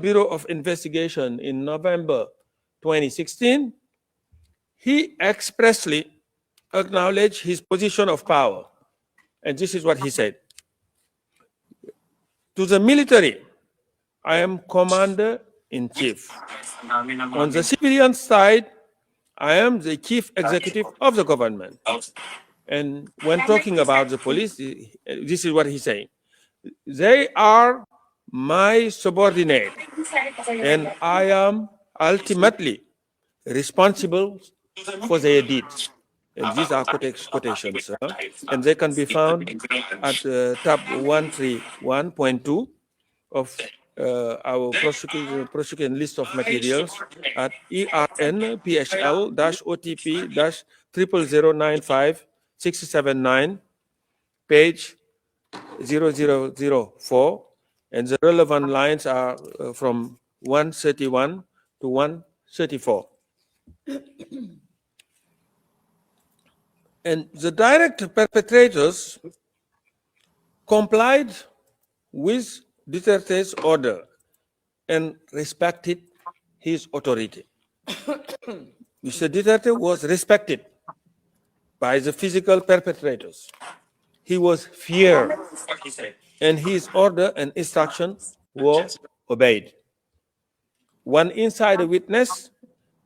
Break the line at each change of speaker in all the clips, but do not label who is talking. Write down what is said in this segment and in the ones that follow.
Bureau of Investigation in November 2016, he expressly acknowledged his position of power. And this is what he said. To the military, I am commander-in-chief. On the civilian side, I am the chief executive of the government. And when talking about the police, this is what he's saying. They are my subordinate, and I am ultimately responsible for their deeds. And these are quotations, and they can be found at tab 131.2 of our prosecution list of materials at ERN PHL-OTP-00095679, page 0004, and the relevant lines are from 131 to 134. And the direct perpetrators complied with Duterte's order and respected his authority. Mr. Duterte was respected by the physical perpetrators. He was feared, and his order and instruction were obeyed. One insider witness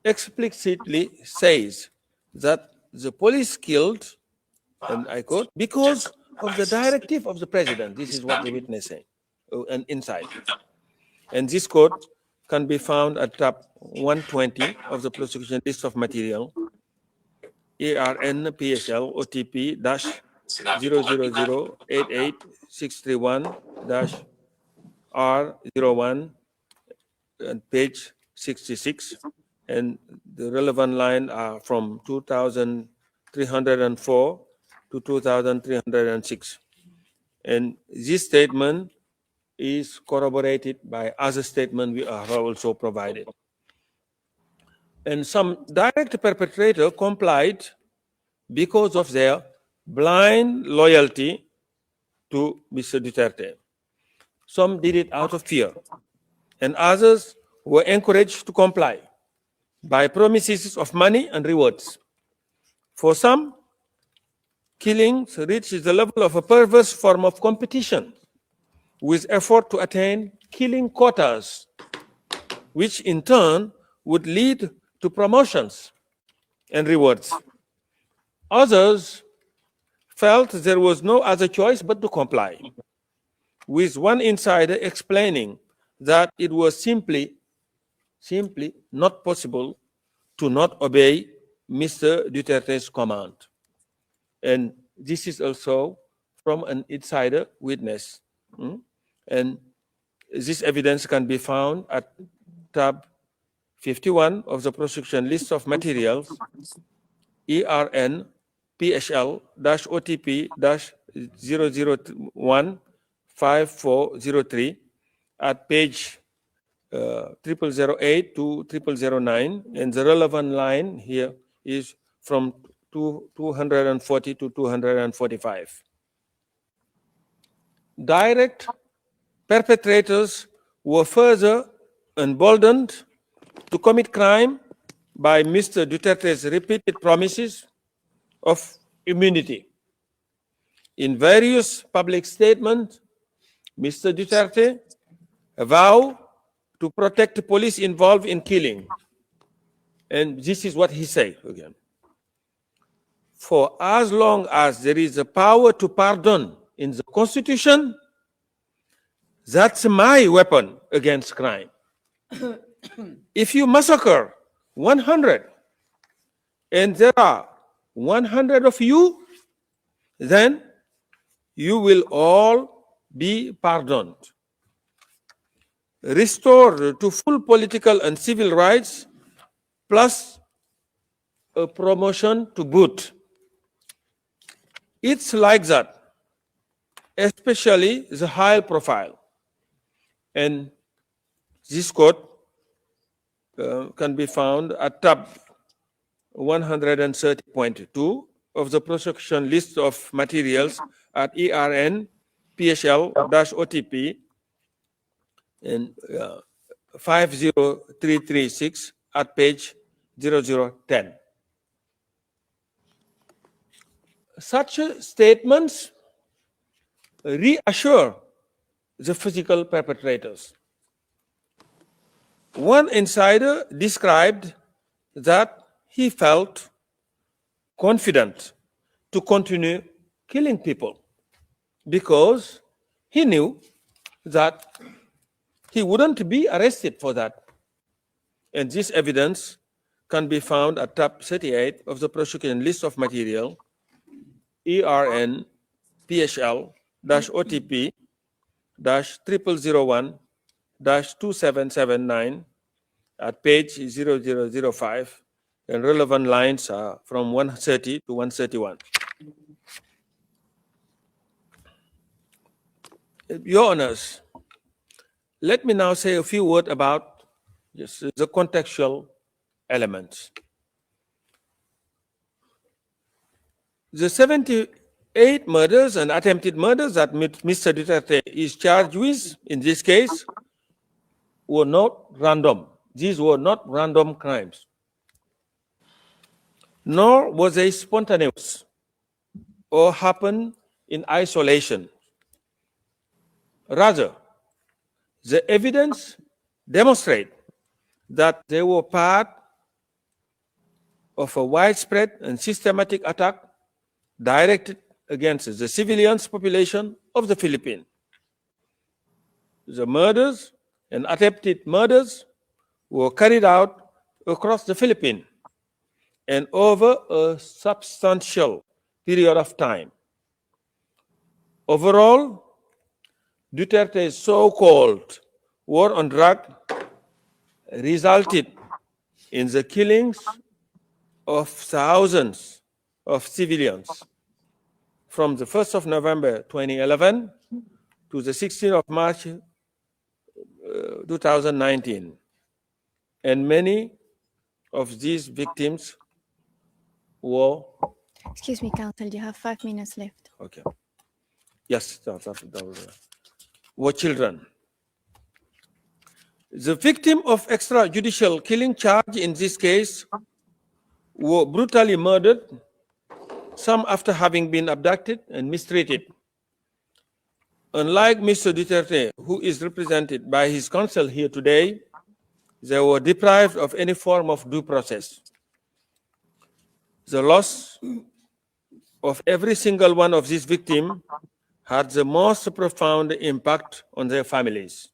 explicitly says that the police killed, and I quote, because of the directive of the president. This is what the witness said, an insider. And this quote can be found at tab 120 of the prosecution list of material, ERN PHL OTP -000886631-R01 and page 66, and the relevant line are from 2304 to 2306. And this statement is corroborated by other statements we have also provided. And some direct perpetrator complied because of their blind loyalty to Mr. Duterte. Some did it out of fear, and others were encouraged to comply by promises of money and rewards. For some, killings reached the level of a perverse form of competition with effort to attain killing quotas, which in turn would lead to promotions and rewards. Others felt there was no other choice but to comply, with one insider explaining that it was simply not possible to not obey Mr. Duterte's command. And this is also from an insider witness. And this evidence can be found at tab 51 of the prosecution list of materials, ERN PHL-OTP-0015403 at page 0008 to 0009, and the relevant line here is from 240 to 245. Direct perpetrators were further emboldened to commit crime by Mr. Duterte's repeated promises of immunity. In various public statements, Mr. Duterte vowed to protect the police involved in killing. And this is what he said again. For as long as there is a power to pardon in the Constitution, that's my weapon against crime. If you massacre 100 and there are 100 of you, then you will all be pardoned. Restore to full political and civil rights, plus a promotion to boot. It's like that, especially the high profile. And this quote can be found at tab 130.2 of the prosecution list of materials at ERN PHL-OTP and 50336 at page 0010. Such statements reassure the physical perpetrators. One insider described that he felt confident to continue killing people because he knew that he wouldn't be arrested for that. And this evidence can be found at tab 38 of the prosecution list of material, ERN PHL-OTP 0001-2779 at page 0005, and relevant lines are from 130 to 131. Your Honors, let me now say a few words about the contextual elements. The 78 murders and attempted murders that Mr. Duterte is charged with in this case were not random. These were not random crimes, nor was they spontaneous or happened in isolation. Rather, the evidence demonstrates that they were part of a widespread and systematic attack directed against the civilians population of the Philippines. The murders and attempted murders were carried out across the Philippines and over a substantial period of time. Overall, Duterte's so-called war on drugs resulted in the killings of thousands of civilians from the 1st of November 2011 to the 16th of March 2019. And many of these victims were...
Excuse me, Counsel, you have 5 minutes left.
Okay. Yes, were children. The victim of extrajudicial killing charge in this case were brutally murdered, some after having been abducted and mistreated. Unlike Mr. Duterte, who is represented by his counsel here today, they were deprived of any form of due process. The loss of every single one of these victims had the most profound impact on their families,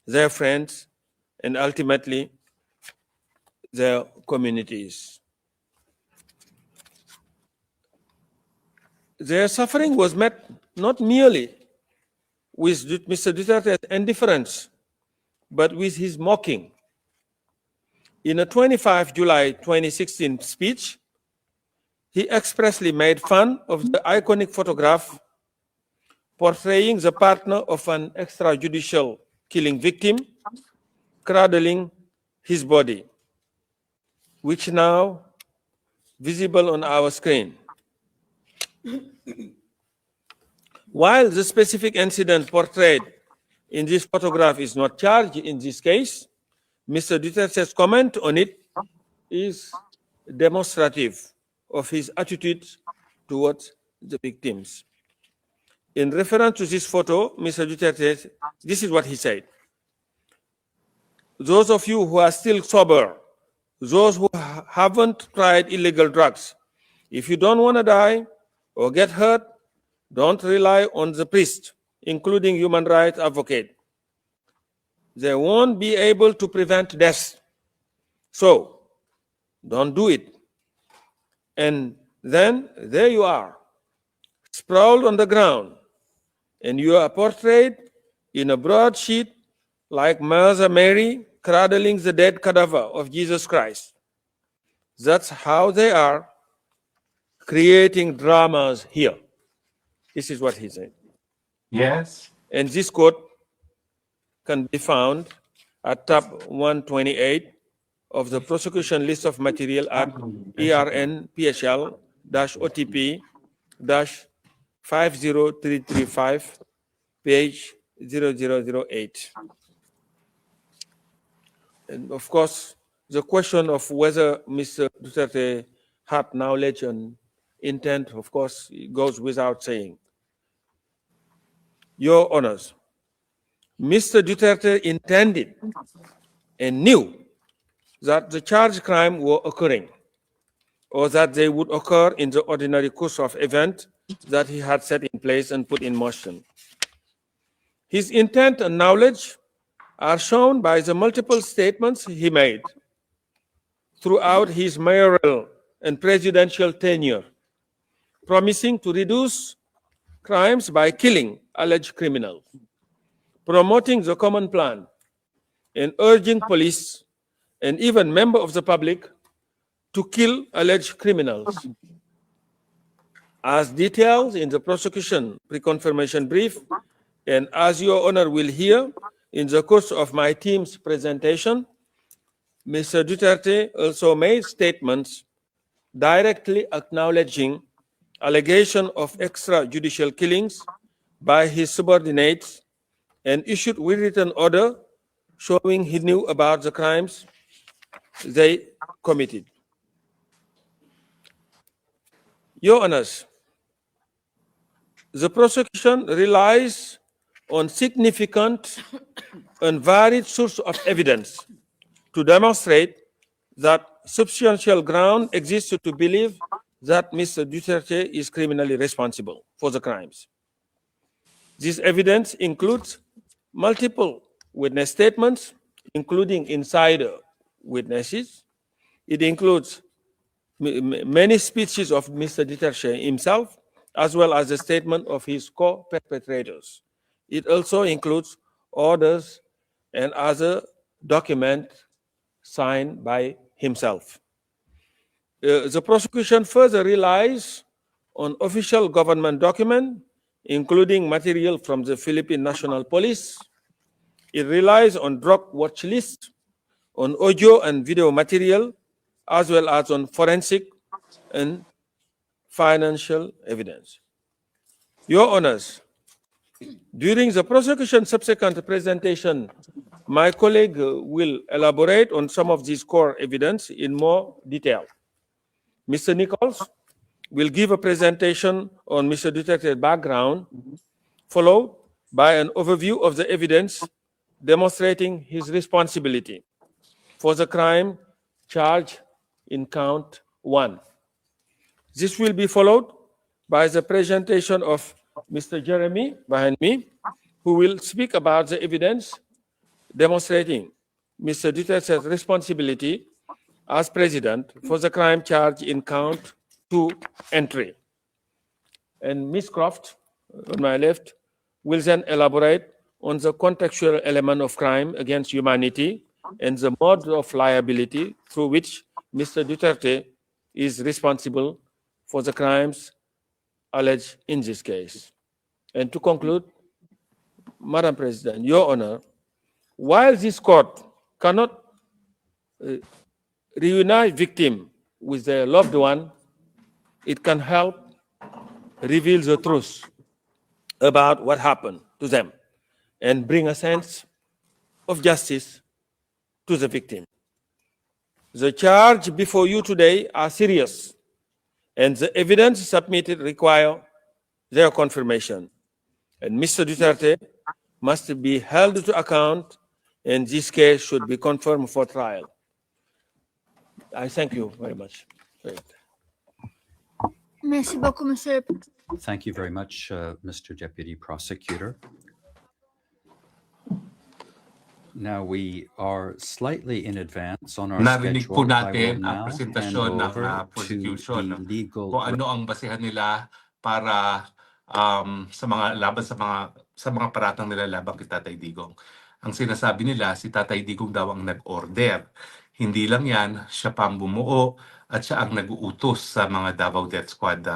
their friends, and ultimately their communities. Their suffering was met not merely with Mr. Duterte's indifference, but with his mocking. In a 25 July 2016 speech, he expressly made fun of the iconic photograph portraying the partner of an extrajudicial killing victim cradling his body, which now visible on our screen. While the specific incident portrayed in this photograph is not charged in this case, Mr. Duterte's comment on it is demonstrative of his attitude towards the victims. In reference to this photo, Mr. Duterte, this is what he said. Those of you who are still sober, those who haven't tried illegal drugs, if you don't want to die or get hurt, don't rely on the priest, including human rights advocate. They won't be able to prevent death. So, don't do it. And then there you are, sprawled on the ground, and you are portrayed in a broadsheet like Mother Mary cradling the dead cadaver of Jesus Christ. That's how they are creating dramas here. This is what he said.
Yes.
And this quote can be found at tab 128 of the prosecution list of material at ERN PHL-OTP-50335, page 0008. And of course, the question of whether Mr. Duterte had knowledge and intent, of course, it goes without saying. Your Honors, Mr. Duterte intended and knew that the charged crime were occurring, or that they would occur in the ordinary course of event that he had set in place and put in motion. His intent and knowledge are shown by the multiple statements he made throughout his mayoral and presidential tenure, promising to reduce crimes by killing alleged criminals, promoting the common plan, and urging police and even members of the public to kill alleged criminals. As detailed in the prosecution pre-confirmation brief, and as Your Honor will hear in the course of my team's presentation, Mr. Duterte also made statements directly acknowledging allegation of extrajudicial killings by his subordinates and issued a written order showing he knew about the crimes they committed. Your Honors, the prosecution relies on significant and varied sources of evidence to demonstrate that substantial ground exists to believe that Mr. Duterte is criminally responsible for the crimes. This evidence includes multiple witness statements, including insider witnesses. It includes many speeches of Mr. Duterte himself, as well as the statement of his co-perpetrators. It also includes orders and other documents signed by himself. The prosecution further relies on official government documents, including material from the Philippine National Police. It relies on drug watch lists, on audio and video material, as well as on forensic and financial evidence. Your Honors, during the prosecution subsequent presentation, my colleague will elaborate on some of these core evidence in more detail. Mr. Nichols will give a presentation on Mr. Duterte's background, followed by an overview of the evidence demonstrating his responsibility for the crime charged in count 1. This will be followed by the presentation of Mr. Jeremy behind me, who will speak about the evidence demonstrating Mr. Duterte's responsibility as president for the crime charged in count 2 and 3. And Ms. Croft, on my left, will then elaborate on the contextual element of crime against humanity and the mode of liability through which Mr. Duterte is responsible for the crimes alleged in this case. And to conclude, Madam President, Your Honor, while this court cannot reunite victim with their loved one, it can help reveal the truth about what happened to them and bring a sense of justice to the victim. The charge before you today are serious, and the evidence submitted require their confirmation. And Mr. Duterte must be held to account, and this case should be confirmed for trial. I thank you very much.
Merci beaucoup, Monsieur.
Thank you very much, Mr. Deputy Prosecutor. Now we are slightly in advance on our
Narinig po
schedule. I will
natin ang
now
presentasyon
hand
ng
over to
prosecution
the legal
kung ano ang basehan nila para sa mga laban sa mga paratang nila laban kay Tatay Digong. Ang sinasabi nila, si Tatay Digong daw ang nag-order. Hindi lang yan, siya pa ang bumuo at siya ang nag-uutos sa mga Davao Death Squad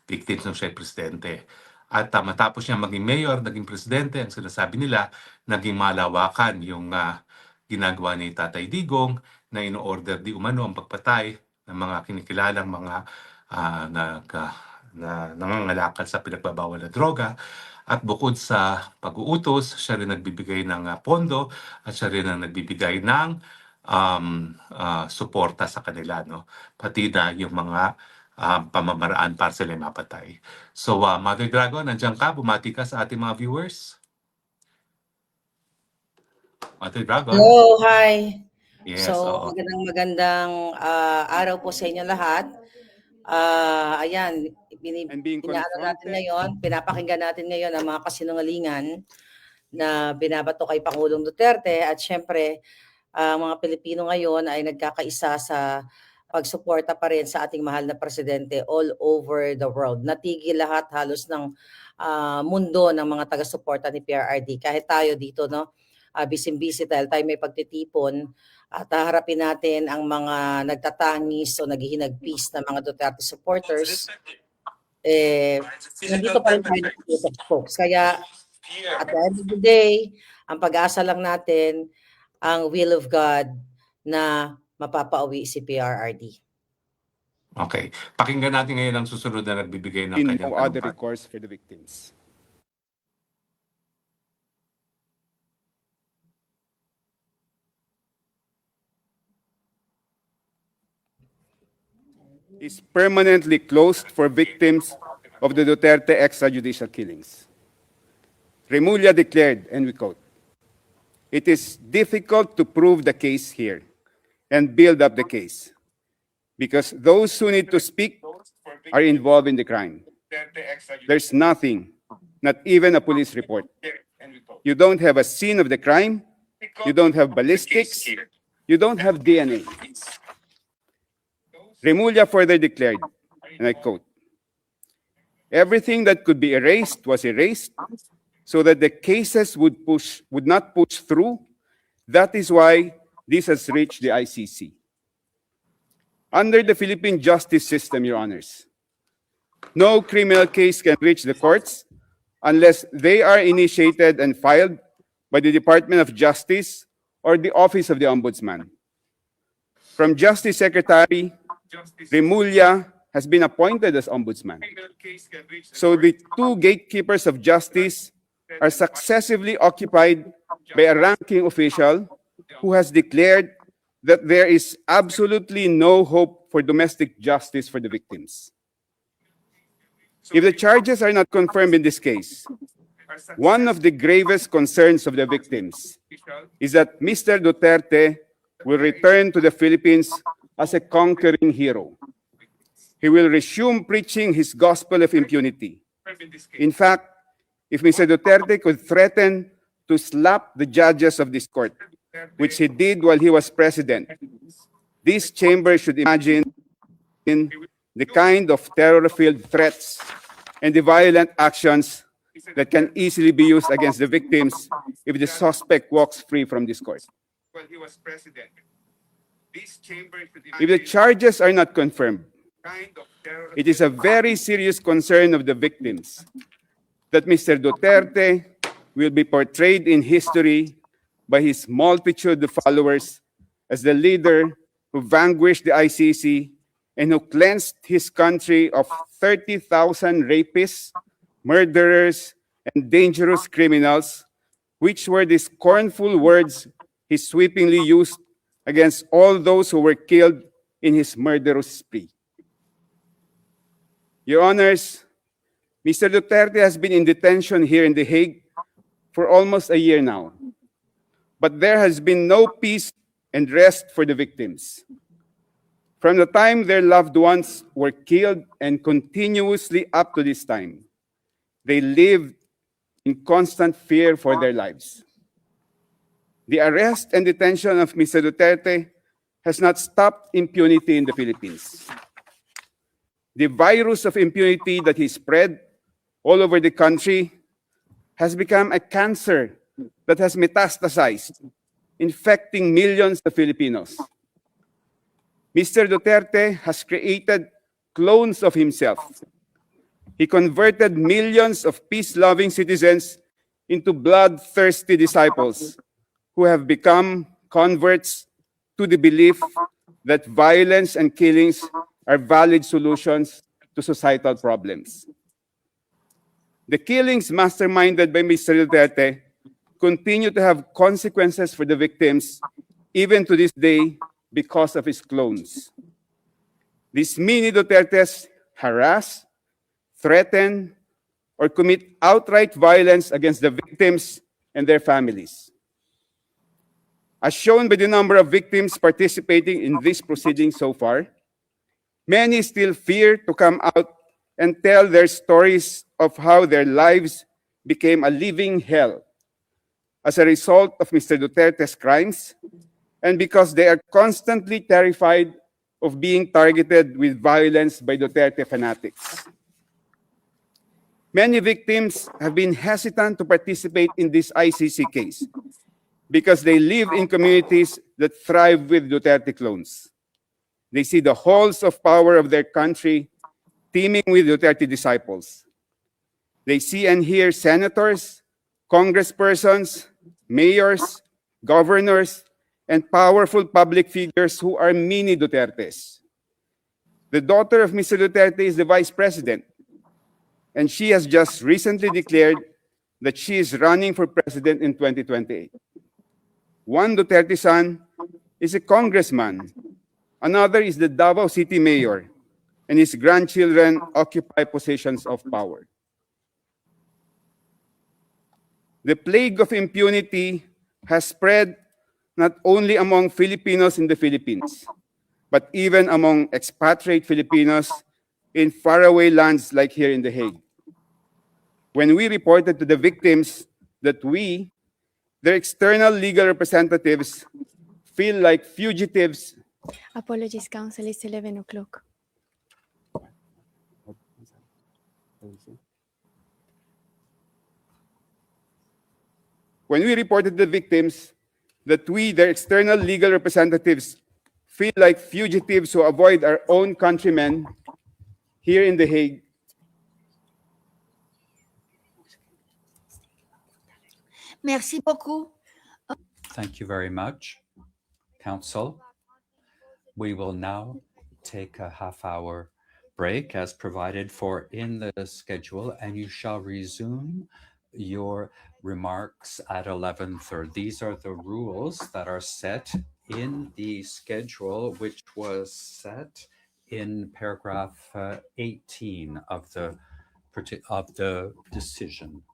victims ng siya presidente. At matapos niya maging mayor, naging presidente, ang sinasabi nila, naging malawakan yung ginagawa ni Tatay Digong na ino-order di umano ang pagpatay ng mga kinikilalang mga nangangalakal sa pinagbabawal na droga. At bukod sa pag-uutos, siya rin nagbibigay ng pondo at siya rin ang nagbibigay ng suporta sa kanila, no? Pati na yung mga pamamaraan para sila mapatay. So, Mother Dragon, nandiyan ka? Bumati ka sa ating mga viewers. Mother Dragon?
Hello, hi.
Yes,
So,
oo.
magandang araw po sa inyo lahat. Ayan,
And being
inaano natin
confronted.
ngayon, pinapakinggan natin ngayon ang mga kasinungalingan na binabato kay Pangulong Duterte at syempre, mga Pilipino ngayon ay nagkakaisa sa pagsuporta pa rin sa ating mahal na presidente all over the world. Natigil lahat halos ng mundo ng mga taga-suporta ni PRRD. Kahit tayo dito, no? Busy dahil tayo may pagtitipon at haharapin natin ang mga nagtatangis o naghihinagpis na mga Duterte supporters. Nandito pa rin tayo nakatutok, folks. Kaya at the end of the day, ang pag-asa lang natin, ang will of God na mapapauwi si PRRD.
Okay. Pakinggan natin ngayon ang susunod na nagbibigay ng
In
kanyang
no other
talumpati.
recourse for the victims. Is permanently closed for victims of the Duterte extrajudicial killings. Remulla declared, and we quote, "It is difficult to prove the case here and build up the case because those who need to speak are involved in the crime. There's nothing, not even a police report. You don't have a scene of the crime. You don't have ballistics. You don't have DNA." Remulla further declared, and I quote, "Everything that could be erased was erased so that the cases would not push through. That is why this has reached the ICC. Under the Philippine justice system, Your Honors, no criminal case can reach the courts unless they are initiated and filed by the Department of Justice or the Office of the Ombudsman. From Justice Secretary, Remulla has been appointed as Ombudsman. So the two gatekeepers of justice are successively occupied by a ranking official who has declared that there is absolutely no hope for domestic justice for the victims. If the charges are not confirmed in this case, one of the gravest concerns of the victims is that Mr. Duterte will return to the Philippines as a conquering hero. He will resume preaching his gospel of impunity. In fact, if Mr. Duterte could threaten to slap the judges of this court, which he did while he was president, this chamber should imagine the kind of terror-filled threats and the violent actions that can easily be used against the victims if the suspect walks free from this court. If the charges are not confirmed, it is a very serious concern of the victims that Mr. Duterte will be portrayed in history by his multitude of followers as the leader who vanquished the ICC and who cleansed his country of 30,000 rapists, murderers, and dangerous criminals, which were the scornful words he sweepingly used against all those who were killed in his murderous spree. Your Honors, Mr. Duterte has been in detention here in The Hague for almost a year now, but there has been no peace and rest for the victims. From the time their loved ones were killed and continuously up to this time, they lived in constant fear for their lives. The arrest and detention of Mr. Duterte has not stopped impunity in the Philippines. The virus of impunity that he spread all over the country has become a cancer that has metastasized, infecting millions of Filipinos. Mr. Duterte has created clones of himself. He converted millions of peace-loving citizens into bloodthirsty disciples who have become converts to the belief that violence and killings are valid solutions to societal problems. The killings masterminded by Mr. Duterte continue to have consequences for the victims even to this day, because of his clones. These mini Dutertes harass, threaten, or commit outright violence against the victims and their families. As shown by the number of victims participating in this proceeding so far, many still fear to come out and tell their stories of how their lives became a living hell as a result of Mr. Duterte's crimes, and because they are constantly terrified of being targeted with violence by Duterte fanatics. Many victims have been hesitant to participate in this ICC case because they live in communities that thrive with Duterte clones. They see the halls of power of their country teeming with Duterte disciples. They see and hear senators, congresspersons, mayors, governors, and powerful public figures who are mini Dutertes. The daughter of Mr. Duterte is the vice president, and she has just recently declared that she is running for president in 2028. One Duterte son is a congressman. Another is the Davao City mayor, and his grandchildren occupy positions of power. The plague of impunity has spread not only among Filipinos in the Philippines, but even among expatriate Filipinos in faraway lands like here in The Hague. When we reported to the victims that we, their external legal representatives, feel like fugitives.
Apologies, Council. It's 11 o'clock.
When we reported to the victims that we, their external legal representatives, feel like fugitives who avoid our own countrymen here in The Hague,
Merci beaucoup.
Thank you very much, Council. We will now take a half-hour break as provided for in the schedule, and you shall resume your remarks at 11:30. These are the rules that are set in the schedule, which was set in paragraph 18 of the decision.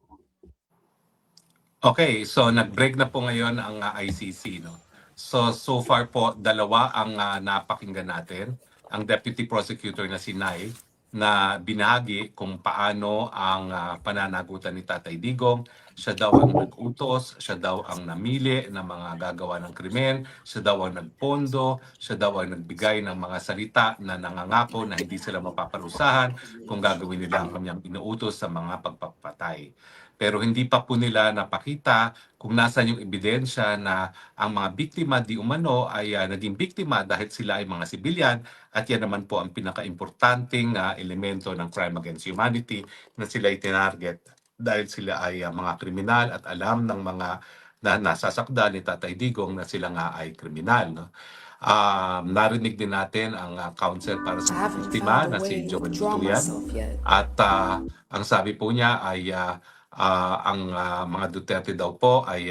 Okay, so nag-break na po ngayon ang ICC, no? So far po, dalawa ang napakinggan natin. Ang Deputy Prosecutor na si Nay, na binahagi kung paano ang pananagutan ni Tatay Digong. Siya daw ang nag-utos, siya daw ang namili ng mga gagawa ng krimen, siya daw ang nagpondo, siya daw ang nagbigay ng mga salita na nangangako na hindi sila mapaparusahan kung gagawin nila ang kanyang inuutos sa mga pagpapatay. Pero hindi pa po nila napakita kung nasaan yung ebidensya na ang mga biktima di umano ay naging biktima dahil sila ay mga sibilyan, at yan naman po ang pinaka-importanting elemento ng crime against humanity, na sila ay tinarget dahil sila ay mga kriminal at alam ng mga na nasasakdal ni Tatay Digong na sila nga ay kriminal. No? Narinig din natin ang counsel para sa mga biktima na si Joel Butuyan, at ang sabi po niya ay ang mga Duterte daw po ay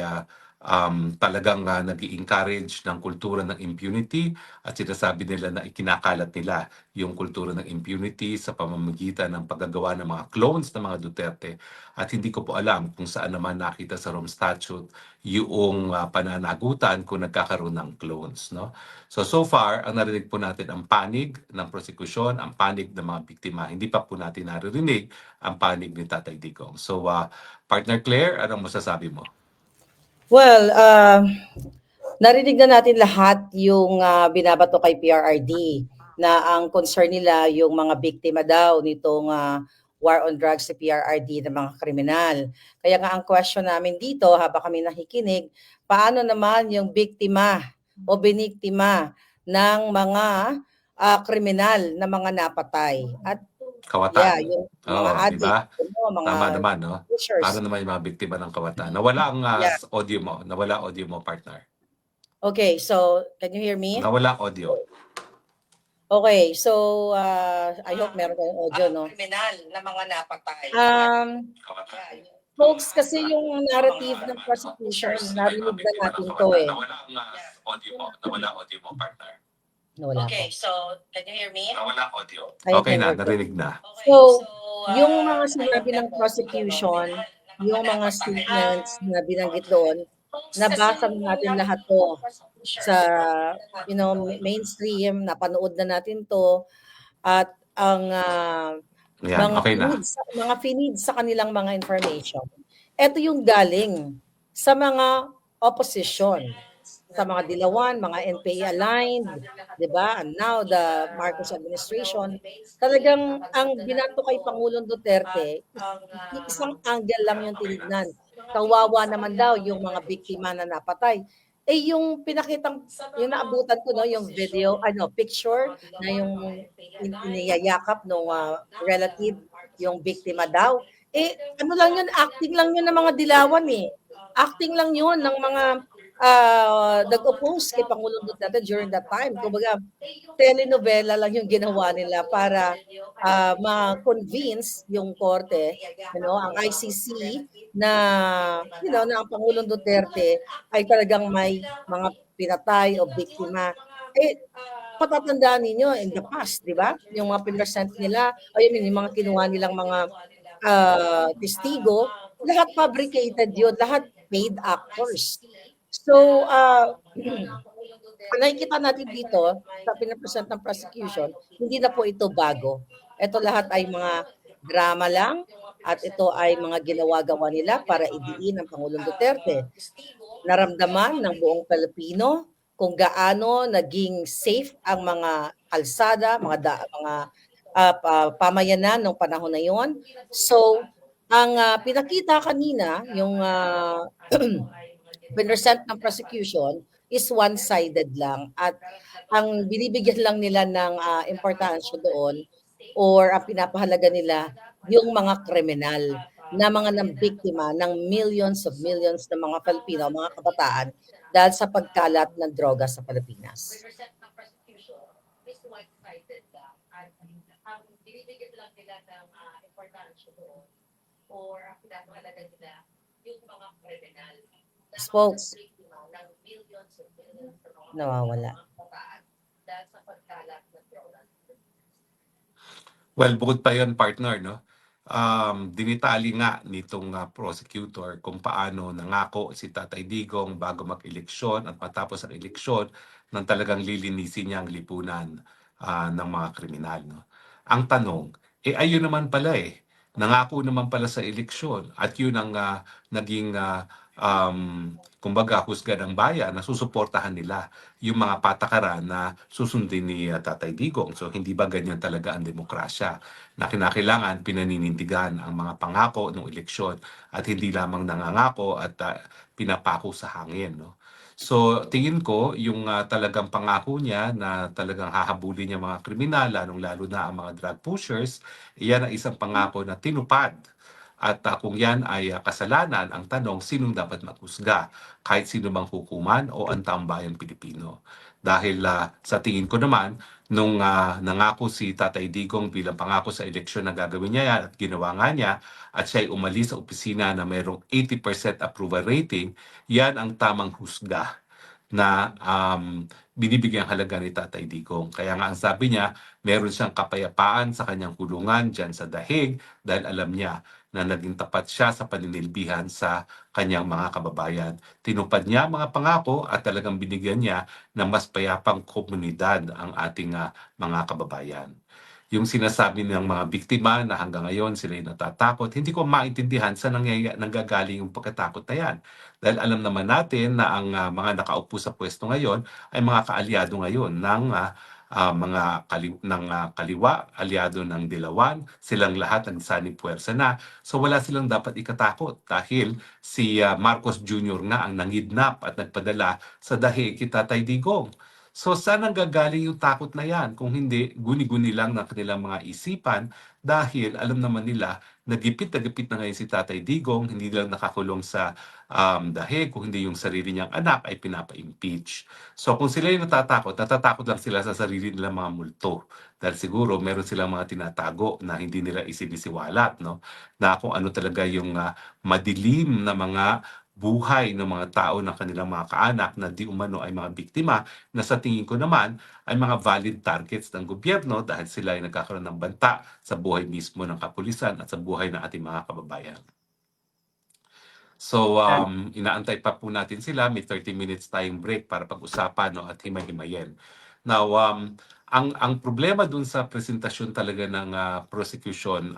talagang nag-i-encourage ng kultura ng impunity, at sinasabi nila na ikinakalat nila yung kultura ng impunity sa pamamagitan ng paggagawa ng mga clones ng mga Duterte. At hindi ko po alam kung saan naman nakita sa Rome Statute yung pananagutan kung nagkakaroon ng clones. No? So far, ang narinig po natin ang panig ng prosekusyon, ang panig ng mga biktima. Hindi pa po natin naririnig ang panig ni Tatay Digong. So, Partner Claire, anong masasabi mo?
Well, narinig na natin lahat yung binabato kay PRRD na ang concern nila yung mga biktima daw nitong war on drugs sa PRRD ng mga kriminal. Kaya nga ang question namin dito habang kami nakikinig, paano naman yung biktima o biniktima ng mga kriminal na mga napatay? At
Kawatan.
yeah, yung mga addict,
diba?
mga
Tama naman, no?
pushers.
Paano naman yung mga biktima ng kawatan? Nawala ang audio mo. Nawala audio mo, partner.
Okay, so can you hear me?
Nawala audio.
Okay, so I hope meron kayong audio, no?
Kriminal na mga napatay.
Folks, kasi yung narrative ng prosecution, narinig na natin to eh.
audio mo. Nawala audio mo, partner.
Wala
Okay,
po.
so can you hear me?
Nawala audio.
I
Okay
can
na,
work it.
narinig na.
So, yung mga sinabi ng prosecution, yung mga statements na binanggit doon, nabasa na natin lahat to sa mainstream, napanood na natin to, at ang
Yan, okay na.
mga feeds sa kanilang mga information. Ito yung galing sa mga opposition, sa mga dilawan, mga NPA aligned, 'di ba? And now the Marcos administration, talagang ang binato kay Pangulong Duterte, isang angle lang yung tinignan. Kawawa naman daw yung mga biktima na napatay. Eh yung pinakitang, yung naabutan ko, no, yung video, picture na yung iniyayakap ng relative, yung biktima daw. Eh ano lang yun, acting lang yun ng mga dilawan eh. Acting lang yun ng mga nag-oppose kay Pangulong Duterte during that time. Kumbaga, telenovela lang yung ginawa nila para ma-convince yung korte, ang ICC na, na ang Pangulong Duterte ay talagang may mga pinatay o biktima. Eh, patatandaan ninyo in the past, di ba? Yung mga pinresent nila, yung mga kinuha nilang mga testigo, lahat fabricated yun, lahat paid actors. So, nakikita natin dito sa pinapresent ng prosecution, hindi na po ito bago. Ito lahat ay mga drama lang at ito ay mga ginawa-gawa nila para idiin ang Pangulong Duterte. Naramdaman ng buong Pilipino kung gaano naging safe ang mga kalsada, mga pamayanan ng panahon na yon. So, ang pinakita kanina, yung pinresent ng prosecution is one-sided lang at ang binibigyan lang nila ng importansya doon or ang pinapahalaga nila yung mga kriminal na mga nambiktima ng millions ng mga Pilipino, mga kabataan dahil sa pagkalat ng droga sa Pilipinas. Folks, nawawala.
Well, bukod pa yan, partner, no? Dinitali nga nitong prosecutor kung paano nangako si Tatay Digong bago mag-eleksyon at matapos ang eleksyon nang talagang lilinisin niya ang lipunan ng mga kriminal. No? Ang tanong, ayun naman pala nangako naman pala sa eleksyon at yun ang naging kumbaga husga ng bayan na susuportahan nila yung mga patakaran na susundin ni Tatay Digong. So hindi ba ganyan talaga ang demokrasya na kinakailangan pinaninindigan ang mga pangako ng eleksyon at hindi lamang nangangako at pinapako sa hangin. No? So tingin ko yung talagang pangako niya na talagang hahabulin niya mga kriminal, lalo na ang mga drug pushers, iyan ang isang pangako na tinupad. At kung yan ay kasalanan, ang tanong, sinong dapat maghusga? Kahit sino bang hukuman o ang taong bayang Pilipino? Dahil sa tingin ko naman, nung nangako si Tatay Digong bilang pangako sa eleksyon na gagawin niya yan at ginawa nga niya, at siya ay umalis sa opisina na mayroong 80% approval rating, yan ang tamang husga na binibigyan halaga ni Tatay Digong. Kaya nga ang sabi niya, meron siyang kapayapaan sa kanyang kulungan dyan sa Hague dahil alam niya na naging tapat siya sa paninilbihan sa kanyang mga kababayan. Tinupad niya mga pangako at talagang binigyan niya ng mas payapang komunidad ang ating mga kababayan. Yung sinasabi ng mga biktima na hanggang ngayon sila ay natatakot, hindi ko maintindihan sa nanggagaling yung pagkatakot na yan. Dahil alam naman natin na ang mga nakaupo sa pwesto ngayon ay mga kaalyado ngayon ng kaliwa, alyado ng dilawan, silang lahat nagsanib puwersa na. So wala silang dapat ikatakot dahil si Marcos Jr. nga ang nangidnap at nagpadala sa dahi kay Tatay Digong. So saan ang gagaling yung takot na yan kung hindi guni-guni lang ng kanilang mga isipan dahil alam naman nila nagipit na ngayon si Tatay Digong, hindi lang nakakulong sa dahil kung hindi yung sarili niyang anak ay pinapa-impeach. So kung sila yung natatakot lang sila sa sarili nilang mga multo. Dahil siguro meron silang mga tinatago na hindi nila isinisiwalat, no? Na kung ano talaga yung madilim na mga buhay ng mga tao ng kanilang mga kaanak na di umano ay mga biktima na sa tingin ko naman ay mga valid targets ng gobyerno dahil sila ay nagkakaroon ng banta sa buhay mismo ng kapulisan at sa buhay ng ating mga kababayan. So, inaantay pa po natin sila. May 30 minutes tayong break para pag-usapan, no, at himay-himayin. Now, ang problema dun sa presentasyon talaga ng prosecution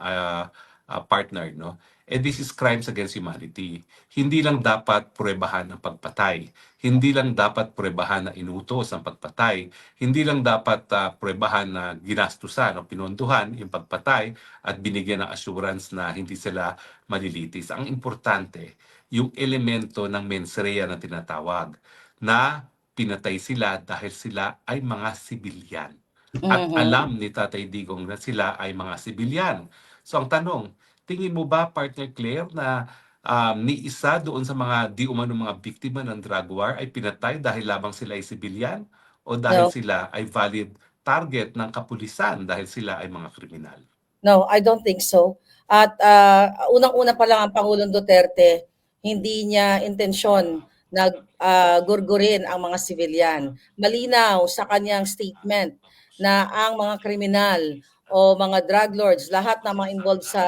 partner, no, this is crimes against humanity. Hindi lang dapat pruwebahan ang pagpatay. Hindi lang dapat pruwebahan na inutos ang pagpatay. Hindi lang dapat pruwebahan na ginastusan o pinondohan yung pagpatay at binigyan ng assurance na hindi sila malilitis. Ang importante, yung elemento ng mens rea na tinatawag, na pinatay sila dahil sila ay mga sibilyan. At alam ni Tatay Digong na sila ay mga sibilyan. So ang tanong, tingin mo ba, Partner Claire, na ni isa doon sa mga di umano mga biktima ng drug war ay pinatay dahil lamang sila ay sibilyan o dahil
No.
sila ay valid target ng kapulisan dahil sila ay mga kriminal?
No, I don't think so. At unang-una pa lang ang Pangulong Duterte, hindi niya intensyon na gurgurin ang mga sibilyan. Malinaw sa kanyang statement na ang mga kriminal o mga drug lords, lahat ng mga involved sa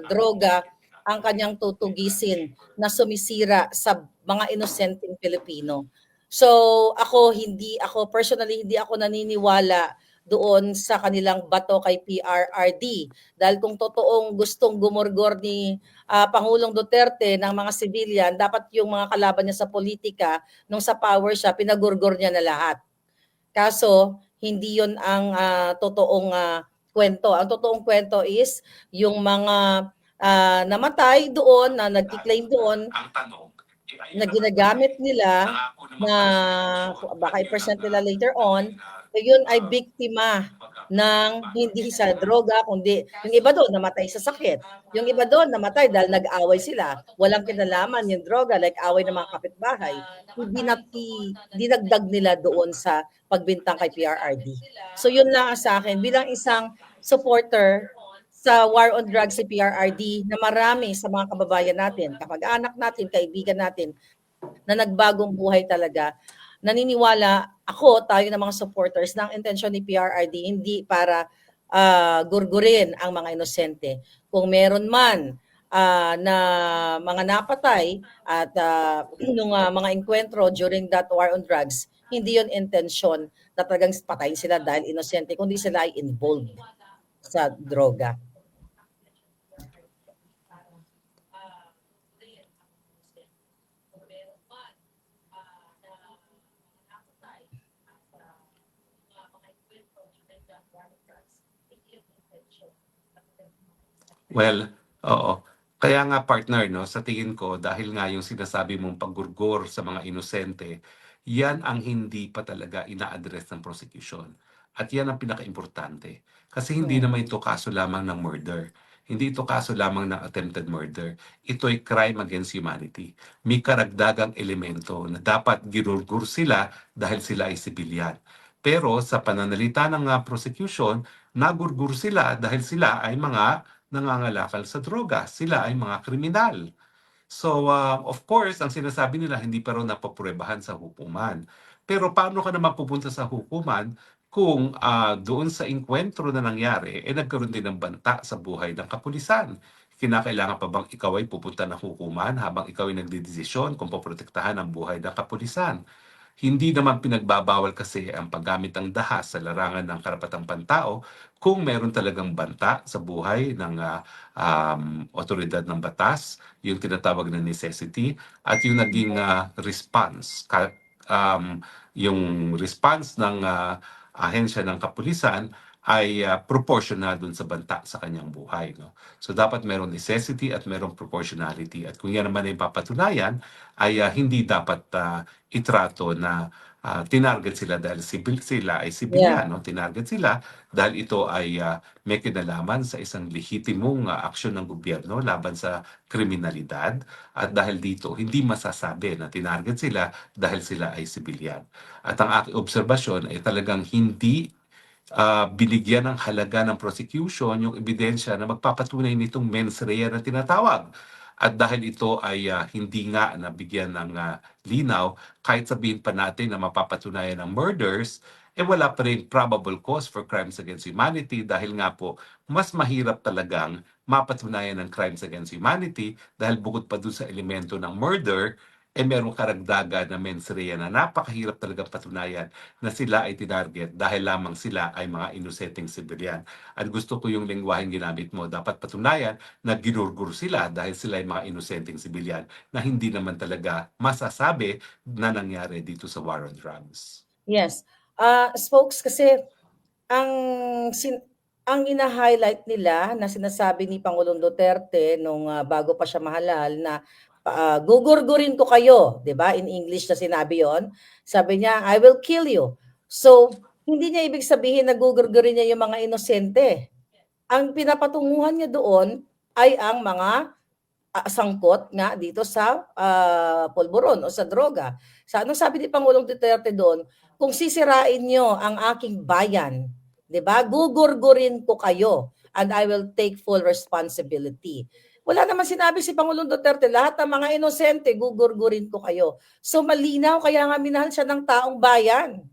droga, ang kanyang tutugisin na sumisira sa mga inosenteng Pilipino. So ako personally hindi ako naniniwala doon sa kanilang bato kay PRRD. Dahil kung totoong gustong gumurgor ni Pangulong Duterte ng mga civilian, dapat yung mga kalaban niya sa politika, nung sa power siya, pinagurgor niya na lahat. Kaso, hindi yon ang totoong kwento. Ang totoong kwento is yung mga namatay doon, na nagkiklaim doon,
Ang tanong,
na ginagamit nila na baka i-present nila later on, yun ay biktima ng hindi sa droga, kundi yung iba doon namatay sa sakit. Yung iba doon namatay dahil nag-away sila. Walang kinalaman yung droga, like away ng mga kapitbahay. Dinagdag nila doon sa pagbintang kay PRRD. So yun lang sa akin. Bilang isang supporter sa war on drugs si PRRD, na marami sa mga kababayan natin, kapag-anak natin, kaibigan natin, na nagbagong buhay talaga. Naniniwala ako, tayo ng mga supporters, ng intensyon ni PRRD hindi para gurgurin ang mga inosente. Kung meron man na mga napatay at nung mga enkwentro during that war on drugs, hindi yon intensyon na talagang patayin sila dahil inosente, kundi sila ay involved sa droga.
Well, oo. Kaya nga partner, no, sa tingin ko, dahil nga yung sinasabi mong paggurgor sa mga inosente, yan ang hindi pa talaga ina-address ng prosecution. At yan ang pinaka-importante. Kasi hindi naman ito kaso lamang ng murder. Hindi ito kaso lamang ng attempted murder. Ito ay crime against humanity. May karagdagang elemento na dapat ginurgur sila dahil sila ay sibilyan. Pero sa pananalita ng prosecution, nagurgur sila dahil sila ay mga nangangalakal sa droga. Sila ay mga kriminal. So, of course, ang sinasabi nila, hindi pa raw napapruebahan sa hukuman. Pero paano ka naman pupunta sa hukuman kung doon sa enkwentro na nangyari, nagkaroon din ng banta sa buhay ng kapulisan? Kinakailangan pa bang ikaw ay pupunta ng hukuman habang ikaw ay nagdedesisyon kung poprotektahan ang buhay ng kapulisan? Hindi naman pinagbabawal kasi ang paggamit ng dahas sa larangan ng karapatang pantao kung meron talagang banta sa buhay ng otoridad ng batas, yung tinatawag na necessity, at yung naging response, yung response ng ahensya ng kapulisan ay proportional dun sa banta sa kanyang buhay. No? So dapat meron necessity at meron proportionality. At kung yan naman ay papatunayan, ay hindi dapat itrato na tinarget sila dahil sila ay sibilyan. No? Tinarget sila dahil ito ay may kinalaman sa isang lehitimong aksyon ng gobyerno laban sa kriminalidad. At dahil dito, hindi masasabi na tinarget sila dahil sila ay sibilyan. At ang aking obserbasyon ay talagang hindi binigyan ng halaga ng prosecution yung ebidensya na magpapatunay nitong mens rea na tinatawag. At dahil ito ay hindi nga nabigyan ng linaw, kahit sabihin pa natin na mapapatunayan ng murders, wala pa rin probable cause for crimes against humanity dahil nga po, mas mahirap talagang mapatunayan ng crimes against humanity dahil bukod pa dun sa elemento ng murder, merong karagdagan na mens rea na napakahirap talagang patunayan na sila ay tinarget dahil lamang sila ay mga inosenteng sibilyan. At gusto ko yung lengguwaheng ginamit mo, dapat patunayan na ginurgur sila dahil sila ay mga inosenteng sibilyan na hindi naman talaga masasabi na nangyari dito sa war on drugs.
Yes. Spokes, kasi ang ang ina-highlight nila na sinasabi ni Pangulong Duterte nung bago pa siya mahalal na gugurgurin ko kayo, 'di ba? In English na sinabi 'yon. Sabi niya, I will kill you. So, hindi niya ibig sabihin na gugurgurin niya yung mga inosente. Ang pinapatunguhan niya doon ay ang mga sangkot nga dito sa pulburon o sa droga. Sa anong sabi ni Pangulong Duterte doon? Kung sisirain nyo ang aking bayan, 'di ba? Gugurgurin ko kayo and I will take full responsibility. Wala naman sinabi si Pangulong Duterte, lahat ng mga inosente, gugurgurin ko kayo. So malinaw, kaya nga minahal siya ng taong bayan.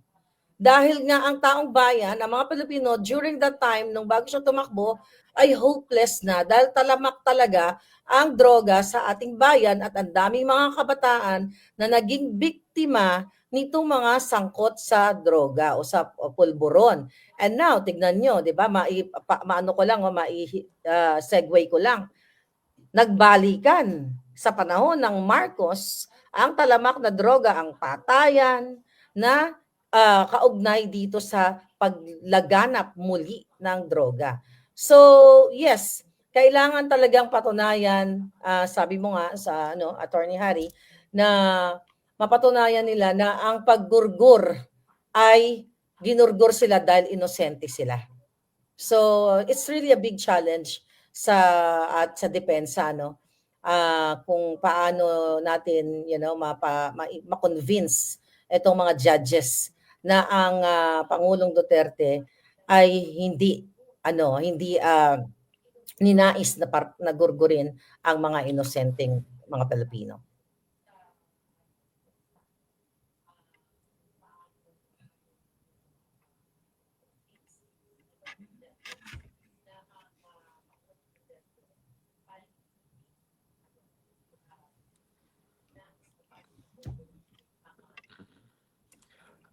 Dahil nga ang taong bayan, ang mga Pilipino, during that time, nung bago siya tumakbo, ay hopeless na dahil talamak talaga ang droga sa ating bayan at ang daming mga kabataan na naging biktima nitong mga sangkot sa droga o sa pulburon. And now, tignan nyo, di ba, maano ko lang, segue ko lang, nagbalikan sa panahon ng Marcos, ang talamak na droga, ang patayan na kaugnay dito sa paglaganap muli ng droga. So, yes, kailangan talagang patunayan, sabi mo nga sa Attorney Harry, na mapatunayan nila na ang paggurgur ay ginurgur sila dahil inosente sila. So, it's really a big challenge at sa depensa, no? Kung paano natin, ma-convince itong mga judges na ang Pangulong Duterte ay hindi ninais na gurgurin ang mga inosenteng mga Pilipino.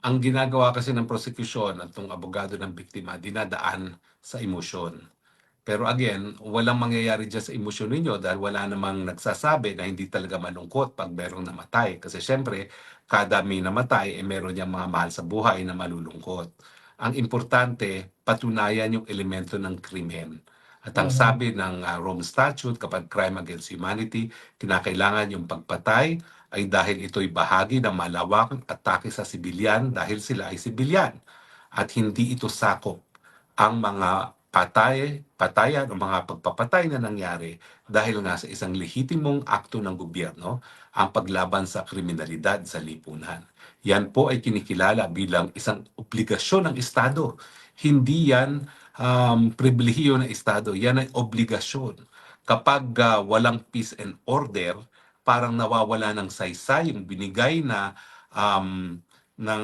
Ang ginagawa kasi ng prosecution at ng abogado ng biktima, dinadaan sa emosyon. Pero again, walang mangyayari dyan sa emosyon ninyo dahil wala namang nagsasabi na hindi talaga malungkot pag merong namatay. Kasi syempre, kada may namatay, meron niyang mga mahal sa buhay na malulungkot. Ang importante, patunayan yung elemento ng krimen. At ang sabi ng Rome Statute, kapag crime against humanity, kinakailangan yung pagpatay ay dahil ito'y bahagi ng malawakang atake sa sibilyan dahil sila ay sibilyan. At hindi ito sakop ang mga patayan o mga pagpapatay na nangyari dahil nga sa isang lehitimong akto ng gobyerno ang paglaban sa kriminalidad sa lipunan. Yan po ay kinikilala bilang isang obligasyon ng Estado. Hindi yan pribilehiyo ng Estado, yan ay obligasyon. Kapag walang peace and order, parang nawawala ng saysay yung binigay na ng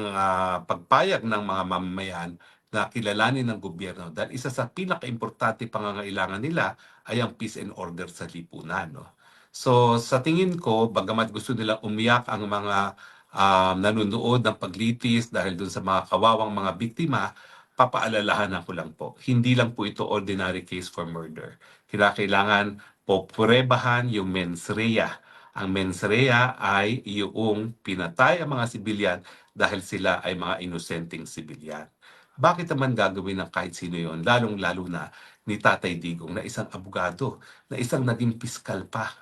pagpayag ng mga mamamayan na kilalanin ng gobyerno dahil isa sa pinaka-importante pangangailangan nila ay ang peace and order sa lipunan. No? So sa tingin ko, bagamat gusto nila umiyak ang mga nanonood ng paglitis dahil dun sa mga kawawang mga biktima, papaalalahanan ko lang po, hindi lang po ito ordinary case for murder. Kailangan po purebahan yung mens rea. Ang mens rea ay yung pinatay ang mga sibilyan dahil sila ay mga inosenteng sibilyan. Bakit naman gagawin ng kahit sino yon, lalong-lalo na ni Tatay Digong na isang abogado, na isang naging piskal pa?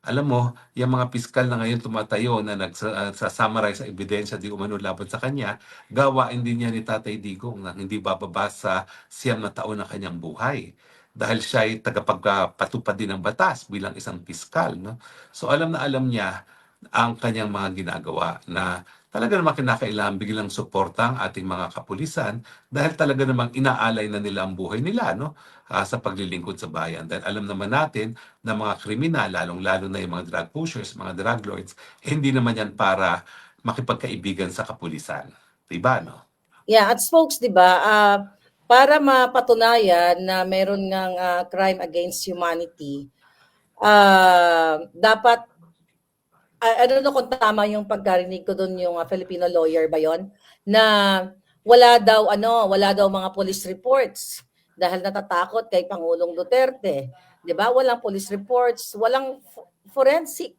Alam mo, yung mga piskal na ngayon tumatayo na nagsasummarize sa ebidensya di umano laban sa kanya, gawain din niya ni Tatay Digong na hindi bababa sa 9 na taon ng kanyang buhay. Dahil siya ay tagapagpatupad din ng batas bilang isang piskal. No? So alam na alam niya ang kanyang mga ginagawa na talaga namang kinakailangan biglang suporta ang ating mga kapulisan dahil talaga namang inaalay na nila ang buhay nila, no? Sa paglilingkod sa bayan. Dahil alam naman natin na mga kriminal, lalong-lalo na yung mga drug pushers, mga drug lords, hindi naman yan para makipagkaibigan sa kapulisan. Diba, no?
Yeah, at spokes, 'di ba? Para mapatunayan na meron ngang crime against humanity, dapat I don't know kung tama yung pagkarinig ko doon, yung Filipino lawyer ba 'yon, na wala daw mga police reports dahil natatakot kay Pangulong Duterte, 'di ba? Walang police reports, walang forensic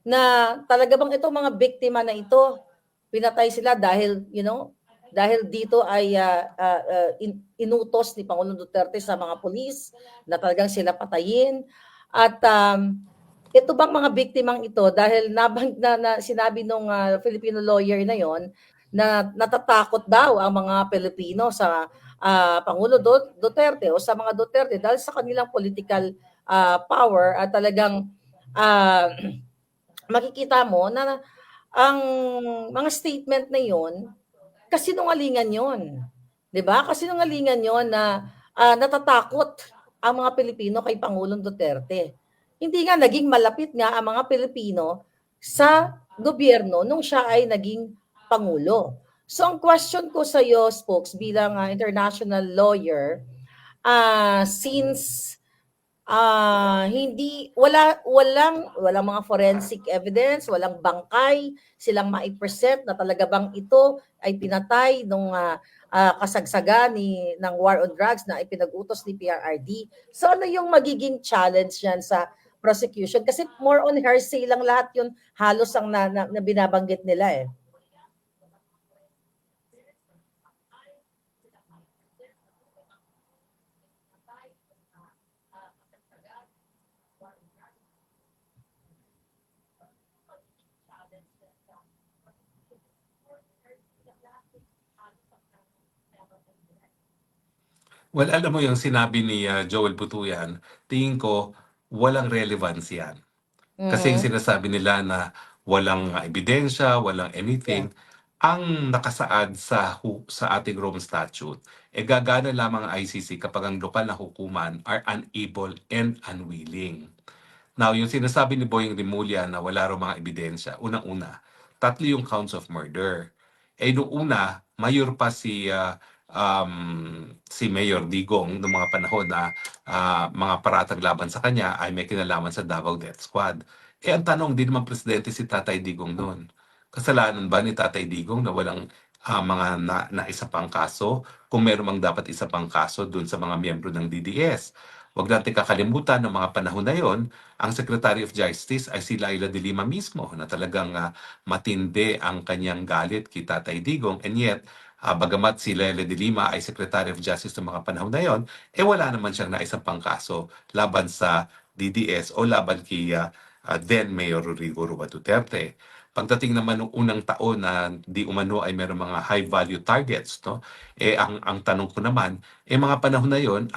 na talaga bang itong mga biktima na ito pinatay sila dahil dahil dito ay inutos ni Pangulong Duterte sa mga pulis na talagang sila patayin at ito bang mga biktimang ito dahil sinabi nung Filipino lawyer na yon na natatakot daw ang mga Pilipino sa Pangulo Duterte o sa mga Duterte dahil sa kanilang political power at talagang uh, makikita mo na ang mga statement na yon kasinungalingan yon. 'Di ba? Kasinungalingan yon na natatakot ang mga Pilipino kay Pangulong Duterte. Hindi nga naging malapit nga ang mga Pilipino sa gobyerno nung siya ay naging pangulo. So ang question ko sa iyo, Spokes, bilang international lawyer, since walang mga forensic evidence, walang bangkay silang mai-present na talaga bang ito ay pinatay nung kasagsagan ng war on drugs na ipinag-utos ni PRRD. So ano yung magiging challenge yan sa prosecution? Kasi more on hearsay lang lahat yun, halos ang na binabanggit nila eh.
Well, alam mo yung sinabi ni Joel Butuyan, tingin ko walang relevance yan. Kasi yung sinasabi nila na walang ebidensya, walang anything, ang nakasaad sa ating Rome Statute, gagana lamang ang ICC kapag ang lokal na hukuman are unable and unwilling. Now, yung sinasabi ni Boying Rimulya na wala raw mga ebidensya, unang-una, 3 yung counts of murder. Noong una, mayor pa si Mayor Digong noong mga panahon na mga paratang laban sa kanya ay may kinalaman sa Davao Death Squad. Ang tanong, di naman presidente si Tatay Digong noon. Kasalanan ba ni Tatay Digong na walang mga isa pang kaso? Kung meron mang dapat isa pang kaso dun sa mga miyembro ng DDS. Huwag natin kakalimutan ng mga panahon na yon, ang Secretary of Justice ay si Laila de Lima mismo na talagang matindi ang kanyang galit kay Tatay Digong, and yet bagamat si Laila de Lima ay Secretary of Justice ng mga panahon na yon, wala naman siyang naisang pangkaso laban sa DDS o laban kay then Mayor Rodrigo Roa Duterte. Pagdating naman ng unang taon na di umano ay meron mga high value targets, no? Ang tanong ko naman, mga panahon na yon,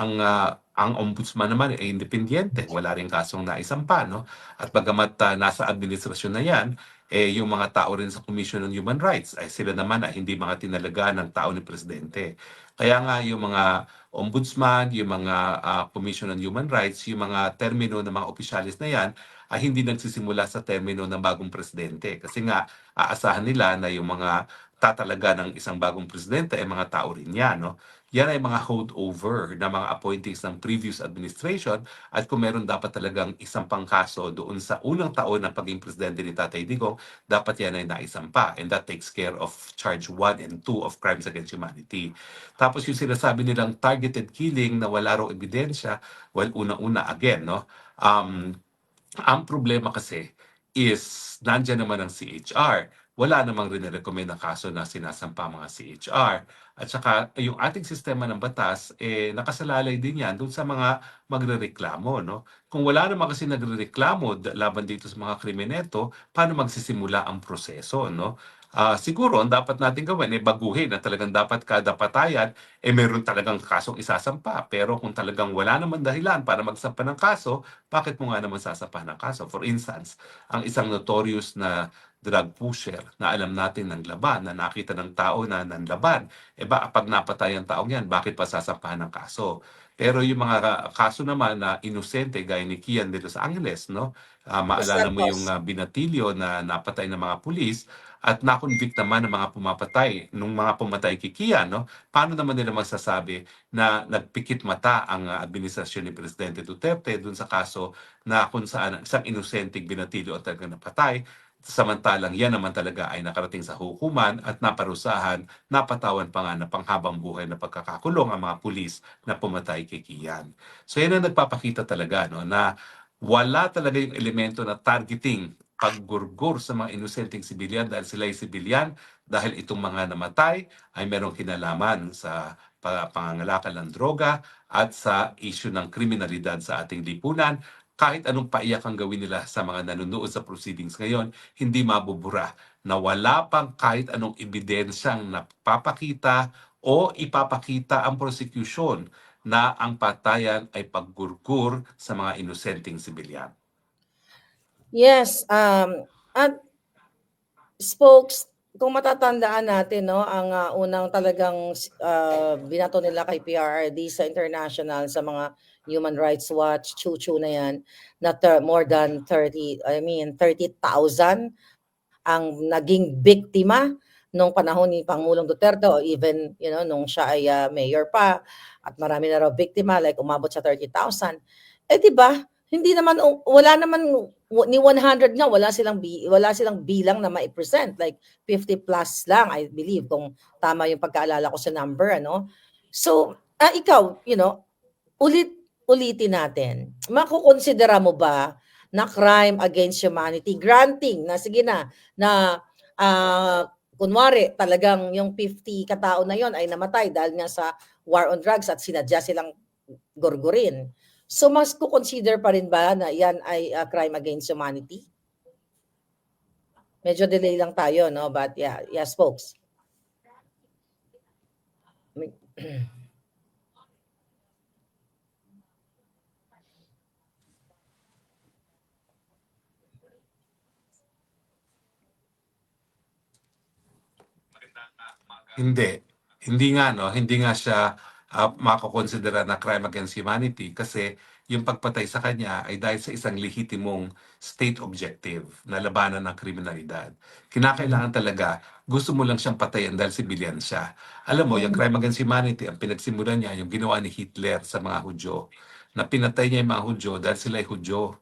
ang ombudsman naman ay independyente, wala ring kasong naisampa, no? At bagamat nasa administrasyon na yan, yung mga tao rin sa Commission on Human Rights ay sila naman ay hindi mga tinalaga ng tao ni Presidente. Kaya nga yung mga ombudsman, yung mga Commission on Human Rights, yung mga termino ng mga opisyalis na yan ay hindi nagsisimula sa termino ng bagong presidente. Kasi nga, aasahan nila na yung mga tatalaga ng isang bagong presidente ay mga tao rin yan, no? Yan ay mga holdover na mga appointees ng previous administration, at kung meron dapat talagang isang pangkaso doon sa unang taon ng pagiging presidente ni Tatay Digong, dapat yan ay naisampa, and that takes care of charge 1 and 2 of crimes against humanity. Tapos yung sinasabi nilang targeted killing na wala raw ebidensya, well, una-una again, no? Ang problema kasi is nandyan naman ang CHR. Wala namang rin-recommend na kaso na sinasampa mga CHR. At saka yung ating sistema ng batas, nakasalalay din yan doon sa mga magrereklamo, no? Kung wala naman kasi nagrereklamo laban dito sa mga krimeneto, paano magsisimula ang proseso, no? Siguro, ang dapat natin gawin baguhin na talagang dapat kada patayan meron talagang kasong isasampa. Pero kung talagang wala naman dahilan para magsampa ng kaso, bakit mo nga naman sasampahan ng kaso? For instance, ang isang notorious na drug pusher na alam natin ng laban, na nakita ng tao na nanlaban. Pag napatay ang taong yan, bakit pa sasampahan ng kaso? Pero yung mga kaso naman na inosente, gaya ni Kian de Los Angeles, no?
Dos
Maalala mo yung
Santos.
binatilyo na napatay ng mga pulis at nakonvict naman ng mga pumapatay, nung mga pumatay kay Kian, no? Paano naman nila masasabi na nagpikit mata ang administrasyon ni Presidente Duterte dun sa kaso na kung saan isang inosenteng binatilyo at talagang napatay, samantalang yan naman talaga ay nakarating sa hukuman at naparusahan, napatawan pa nga na panghabang buhay na pagkakakulong ang mga pulis na pumatay kay Kian. So yan ang nagpapakita talaga, no, na wala talaga yung elemento na targeting paggurgur sa mga inosenteng sibilyan dahil sila ay sibilyan, dahil itong mga namatay ay merong kinalaman sa pangangalakal ng droga at sa issue ng kriminalidad sa ating lipunan. Kahit anong paiyak ang gawin nila sa mga nanonood sa proceedings ngayon, hindi mabubura na wala pang kahit anong ebidensyang napapakita o ipapakita ang prosecution na ang patayan ay paggurgur sa mga inosenteng sibilyan.
Yes, at spokes, kung matatandaan natin, no, ang unang talagang binato nila kay PRRD sa international, sa mga Human Rights Watch, chuchu na yan, na more than 30,000 ang naging biktima nung panahon ni Pangulong Duterte, o even, nung siya ay mayor pa, at marami na raw biktima, like umabot sa 30,000. Di ba? Hindi naman, wala naman, ni 100 nga, wala silang bilang na ma-present, like 50 plus lang, I believe, kung tama yung pagkaalala ko sa number, ano. So, ikaw, ulitin natin, makukonsidera mo ba na crime against humanity, granting na sige na kunwari talagang yung 50 katao na yon ay namatay dahil nga sa war on drugs at sinadya silang gurgurin. So mas consider pa rin ba na yan ay crime against humanity? Medyo delay lang tayo, no? But yeah, yes, folks.
Hindi. Hindi nga siya makokonsidera na crime against humanity kasi yung pagpatay sa kanya ay dahil sa isang lehitimong state objective na labanan ng kriminalidad. Kinakailangan talaga, gusto mo lang siyang patayin dahil sibilyan siya. Alam mo, yung crime against humanity, ang pinagsimulan niya, yung ginawa ni Hitler sa mga Hudyo, na pinatay niya yung mga Hudyo dahil sila ay Hudyo.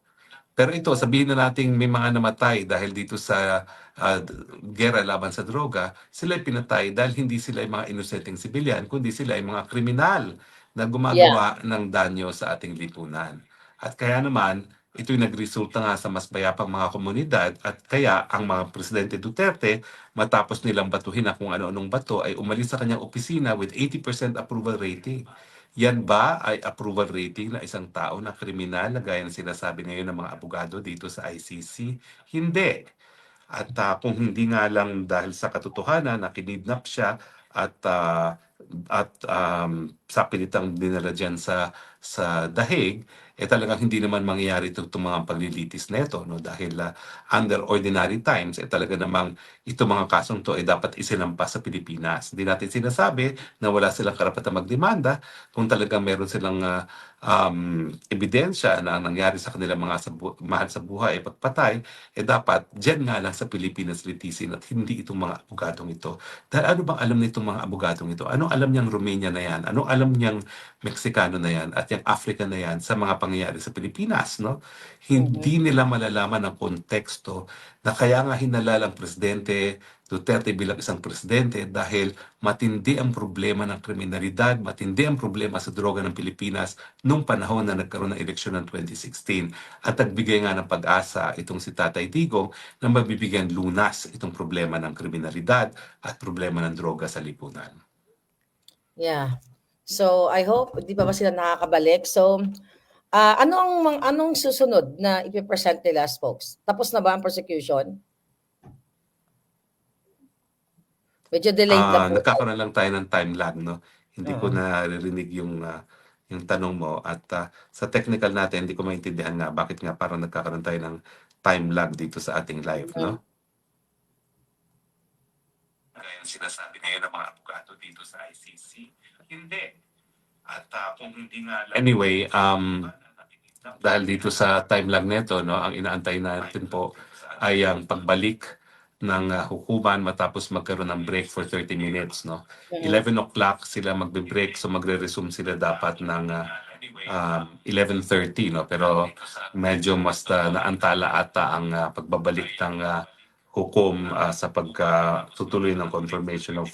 Pero ito, sabihin na natin may mga namatay dahil dito sa gera laban sa droga, sila ay pinatay dahil hindi sila ay mga inosenteng sibilyan, kundi sila ay mga kriminal na gumagawa ng danyo sa ating lipunan. At kaya naman, ito'y nagresulta nga sa mas bayapang mga komunidad at kaya ang mga Presidente Duterte, matapos nilang batuhin na kung ano-anong bato, ay umalis sa kanyang opisina with 80% approval rating. Yan ba ay approval rating na isang tao na kriminal na gaya ng sinasabi ngayon ng mga abogado dito sa ICC? Hindi. At kung hindi nga lang dahil sa katotohanan na kinidnap siya at sa pilitang dinala dyan sa The Hague, talagang hindi naman mangyayari itong mga paglilitis neto, no? Dahil under ordinary times, talaga namang itong mga kasong to ay dapat isinampas sa Pilipinas. Hindi natin sinasabi na wala silang karapatan magdemanda kung talagang meron silang ebidensya na nangyari sa kanilang mga mahal sa buhay ay pagpatay, dapat dyan nga lang sa Pilipinas litisin at hindi itong mga abogadong ito. Dahil ano bang alam nitong mga abogadong ito? Anong alam niyang Romania na yan? Anong alam niyang Meksikano na yan? At yung African na yan sa mga pangyayari sa Pilipinas, no? Hindi nila malalaman ang konteksto na kaya nga hinalala ang Presidente Duterte bilang isang presidente dahil matindi ang problema ng kriminalidad, matindi ang problema sa droga ng Pilipinas nung panahon na nagkaroon ng eleksyon ng 2016. At nagbigay nga ng pag-asa itong si Tatay Digong na mabibigyan lunas itong problema ng kriminalidad at problema ng droga sa lipunan.
Yeah. So I hope di pa ba sila nakakabalik? So anong susunod na ipipresent nila, folks? Tapos na ba ang prosecution? Medyo delayed lang po.
Nagkakaroon lang tayo ng time lag, no? Hindi ko naririnig yung tanong mo at sa technical natin hindi ko maintindihan nga bakit nga parang nagkakaroon tayo ng time lag dito sa ating live, no? gaya ng sinasabi ngayon ng mga abogado dito sa ICC. Hindi. At kung hindi nga anyway, dahil dito sa time lang nito, no, ang inaantay natin po ay ang pagbalik ng hukuman matapos magkaroon ng break for 30 minutes, no. 11 o'clock sila magbe-break, so magre-resume sila dapat ng 11:30, no. Pero medyo mas naantala ata ang pagbabalik ng hukom sa pagtutuloy ng confirmation of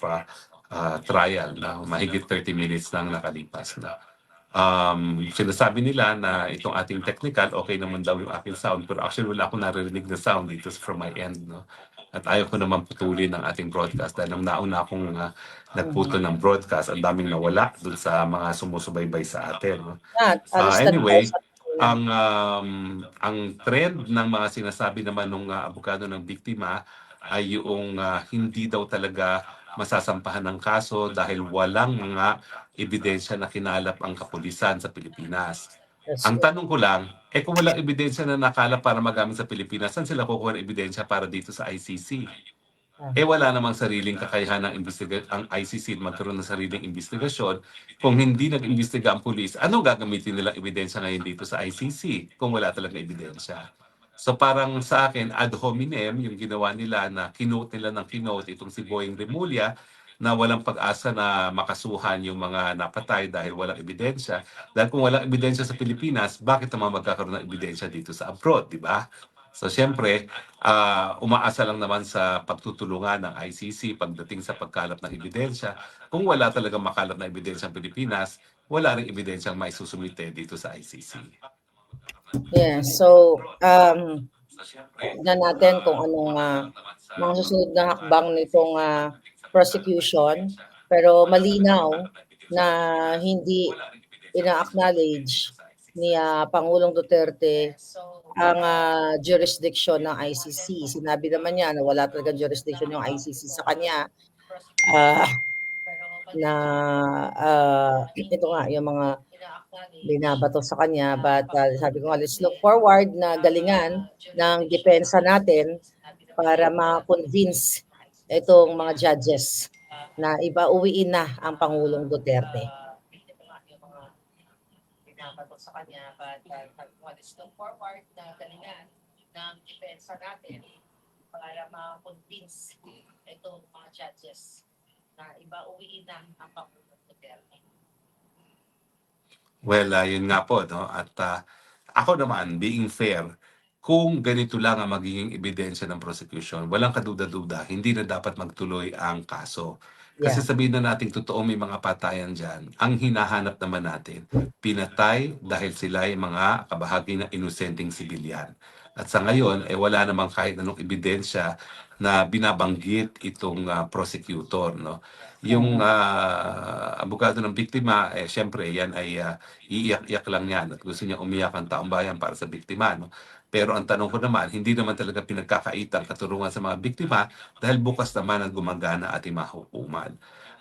trial na mahigit 30 minutes lang nakalipas na. Sinasabi nila na itong ating technical, okay naman daw yung aking sound, pero actually wala akong naririnig na sound dito from my end, no? At ayaw ko naman putulin ang ating broadcast dahil nang nauna akong nagputol ng broadcast, ang daming nawala dun sa mga sumusubaybay sa atin, no? Anyway, ang trend ng mga sinasabi naman ng abogado ng biktima ay yung hindi daw talaga masasampahan ng kaso dahil walang mga ebidensya na kinalap ang kapulisan sa Pilipinas. Ang tanong ko lang, kung walang ebidensya na nakalap para magamit sa Pilipinas, saan sila kukuha ng ebidensya para dito sa ICC? Wala namang sariling kakayahan ng ang ICC magkaroon ng sariling investigasyon. Kung hindi nag-imbestiga ang pulis, anong gagamitin nilang ebidensya ngayon dito sa ICC kung wala talaga ebidensya? So parang sa akin, ad hominem yung ginawa nila na kinote nila ng kinote itong si Boying Remulla na walang pag-asa na makasuhan yung mga napatay dahil walang ebidensya. Dahil kung walang ebidensya sa Pilipinas, bakit naman magkakaroon ng ebidensya dito sa abroad, di ba? So siyempre, umaasa lang naman sa pagtutulungan ng ICC pagdating sa pagkalap ng ebidensya. Kung wala talagang makalap na ebidensya ang Pilipinas, wala ring ebidensyang may susumite dito sa ICC.
Yeah, so tignan natin kung anong mga susunod na hakbang nitong prosecution, pero malinaw na hindi ina-acknowledge ni Pangulong Duterte ang jurisdiction ng ICC. Sinabi naman niya na wala talagang jurisdiction yung ICC sa kanya. Ito nga, yung mga binabato sa kanya. But sabi ko nga, let's look forward na galingan ng depensa natin para ma-convince itong mga judges na iba-uwiin na ang Pangulong Duterte. Binabato sa kanya, but sabi ko nga, let's look forward na galingan ng depensa natin para ma-convince itong mga judges na iba-uwiin na ang Pangulong Duterte.
Well, yun nga po, no? At ako naman, being fair, kung ganito lang ang magiging ebidensya ng prosecution, walang kaduda-duda, hindi na dapat magtuloy ang kaso. Kasi
Yeah.
sabihin na natin, totoo may mga patayan dyan. Ang hinahanap naman natin, pinatay dahil sila ay mga kabahagi ng inosenteng sibilyan. At sa ngayon, wala namang kahit anong ebidensya na binabanggit itong prosecutor, no? Yung abogado ng biktima, syempre, yan ay iiyak-iyak lang yan at gusto niya umiyak ang taong bayan para sa biktima, no? Pero ang tanong ko naman, hindi naman talaga pinagkakaitang katurungan sa mga biktima dahil bukas naman ang gumagana ating mga hukuman.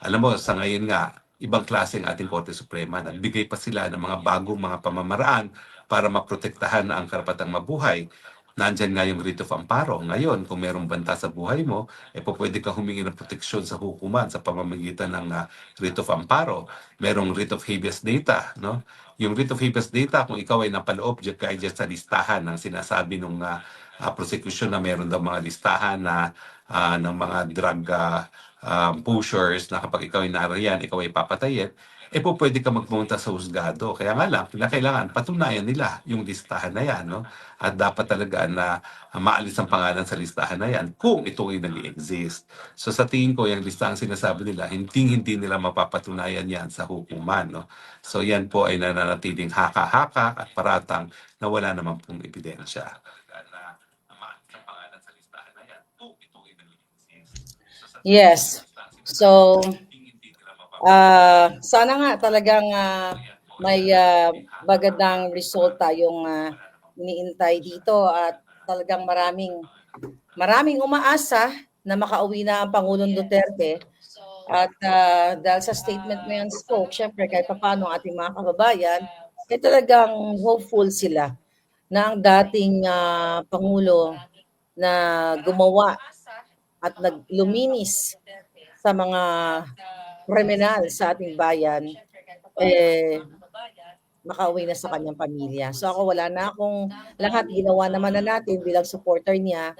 Alam mo, sa ngayon nga, ibang klase ang ating Korte Suprema. Nagbigay pa sila ng mga bagong mga pamamaraan para maprotektahan ang karapatang mabuhay. Nandyan nga yung writ of amparo. Ngayon, kung mayroong banta sa buhay mo, pwede ka humingi ng proteksyon sa hukuman sa pamamagitan ng writ of amparo. Merong writ of habeas data, no? Yung writ of habeas data, kung ikaw ay napaloob dyan sa listahan ng sinasabi ng prosecution na meron daw mga listahan na ng mga drug pushers na kapag ikaw ay narayan, ikaw ay papatayin, pwede ka magpunta sa husgado. Kaya nga lang, kailangan patunayan nila yung listahan na yan, no? At dapat talaga na maalis ang pangalan sa listahan na yan kung ito ay nag-exist. So sa tingin ko, yung listahan sinasabi nila, hindi nila mapapatunayan yan sa hukuman, no? So yan po ay nananatiling haka-haka at paratang na wala naman pong ebidensya.
Yes. So, sana nga talagang may magandang resulta yung iniintay dito at talagang maraming umaasa na makauwi na ang Pangulong Duterte. At dahil sa statement mo yan, Spoke, syempre kahit paano ang ating mga kababayan, talagang hopeful sila na ang dating Pangulo na gumawa at nagluminis sa mga kriminal sa ating bayan, makauwi na sa kanyang pamilya. So ako wala na akong lahat, ginawa naman na natin bilang supporter niya.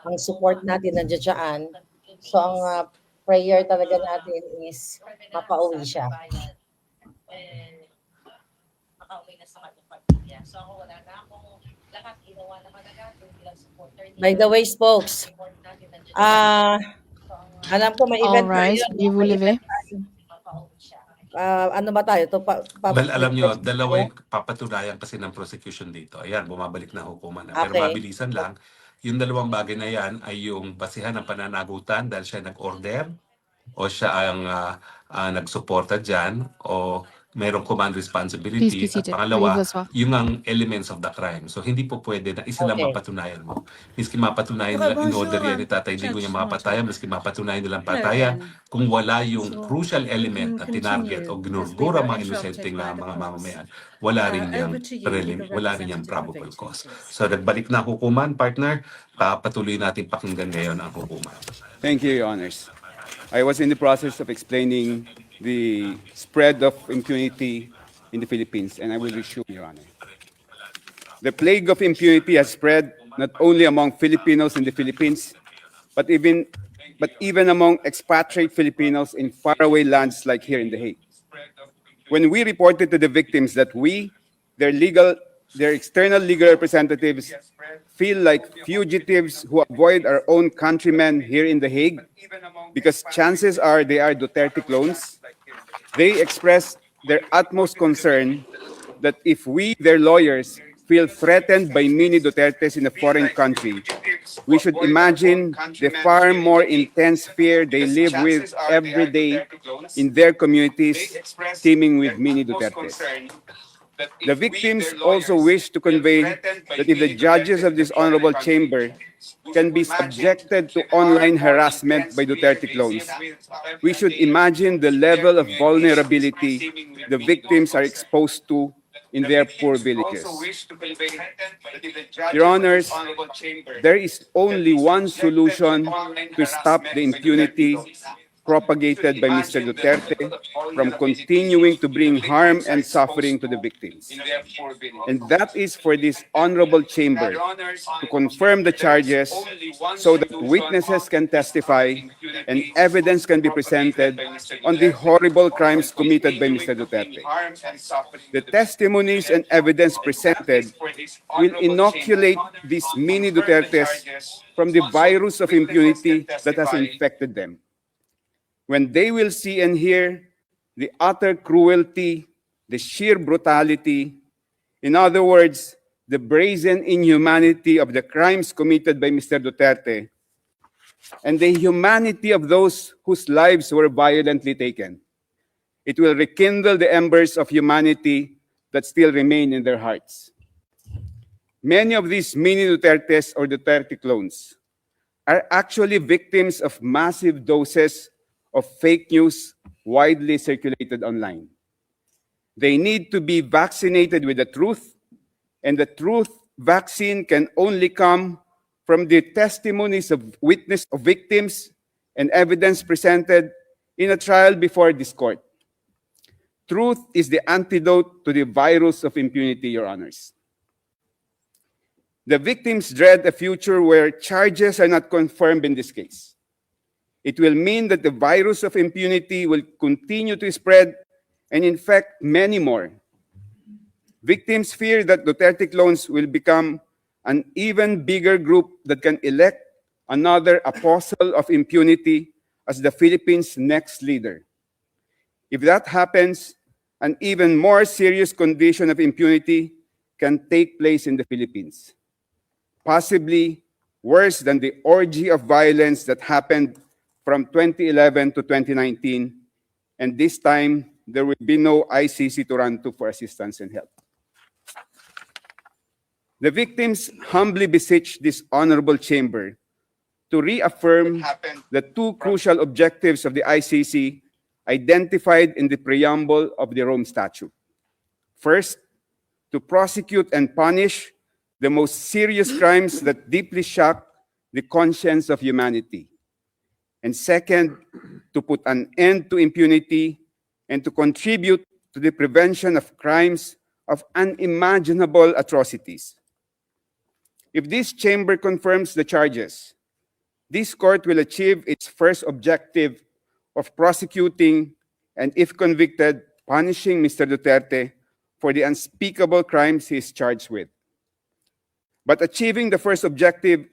Ang support natin nandiyan dyan. So ang prayer talaga natin is makauwi siya. By the way, folks, alam ko may
All
event
right,
tayo.
veuillez vous lever.
Ano ba tayo?
Well, alam nyo, dalawa yung papatunayan kasi ng prosecution dito. Ayan, bumabalik na hukuman na. Pero
Okay.
mabilisan lang, yung dalawang bagay na yan ay yung basihan ng pananagutan dahil siya nag-order o siya ang nagsuporta dyan o merong command
Please
responsibility.
be
At
seated.
pangalawa,
Veuillez vous asseoir.
yung ang elements of the crime. So hindi po pwede na isa lang
Okay.
mapatunayan mo. Miski mapatunayan nila in order yan ni Tatay Digo yung mga patayan, miski mapatunayan nilang patayan, kung wala yung crucial element na tinarget o ginugura mga inosenteng na mga mamamayan, wala rin yung probable cause. So nagbalik na hukuman, partner, patuloy natin pakinggan ngayon ang hukuman.
Thank you, Your Honors. I was in the process of explaining the spread of impunity in the Philippines, and I will resume, Your Honor. The plague of impunity has spread not only among Filipinos in the Philippines, but even among expatriate Filipinos in faraway lands like here in The Hague. When we reported to the victims that we, their external legal representatives, feel like fugitives who avoid our own countrymen here in The Hague, because chances are they are Duterte clones, they expressed their utmost concern that if we, their lawyers, feel threatened by mini Dutertes in a foreign country, we should imagine the far more intense fear they live with every day in their communities teeming with mini Dutertes. The victims also wish to convey that if the judges of this honorable chamber can be subjected to online harassment by Duterte clones, we should imagine the level of vulnerability the victims are exposed to in their poor villages. Your Honors, there is only one solution to stop the impunity propagated by Mr. Duterte from continuing to bring harm and suffering to the victims. And that is for this honorable chamber to confirm the charges so that witnesses can testify and evidence can be presented on the horrible crimes committed by Mr. Duterte. The testimonies and evidence presented will inoculate these mini Dutertes from the virus of impunity that has infected them. When they will see and hear the utter cruelty, the sheer brutality, in other words, the brazen inhumanity of the crimes committed by Mr. Duterte, and the humanity of those whose lives were violently taken, it will rekindle the embers of humanity that still remain in their hearts. Many of these mini Dutertes or Duterte clones are actually victims of massive doses of fake news widely circulated online. They need to be vaccinated with the truth, and the truth vaccine can only come from the testimonies of victims and evidence presented in a trial before this court. Truth is the antidote to the virus of impunity, Your Honors. The victims dread a future where charges are not confirmed in this case. It will mean that the virus of impunity will continue to spread and infect many more. Victims fear that Duterte clones will become an even bigger group that can elect another apostle of impunity as the Philippines' next leader. If that happens, an even more serious condition of impunity can take place in the Philippines, possibly worse than the orgy of violence that happened from 2011 to 2019, and this time there will be no ICC to run to for assistance and help. The victims humbly beseech this honorable chamber to reaffirm the two crucial objectives of the ICC identified in the preamble of the Rome Statute. First, to prosecute and punish the most serious crimes that deeply shock the conscience of humanity. And second, to put an end to impunity and to contribute to the prevention of crimes of unimaginable atrocities. If this chamber confirms the charges, this court will achieve its first objective of prosecuting and, if convicted, punishing Mr. Duterte for the unspeakable crimes he is charged with. But achieving the first objective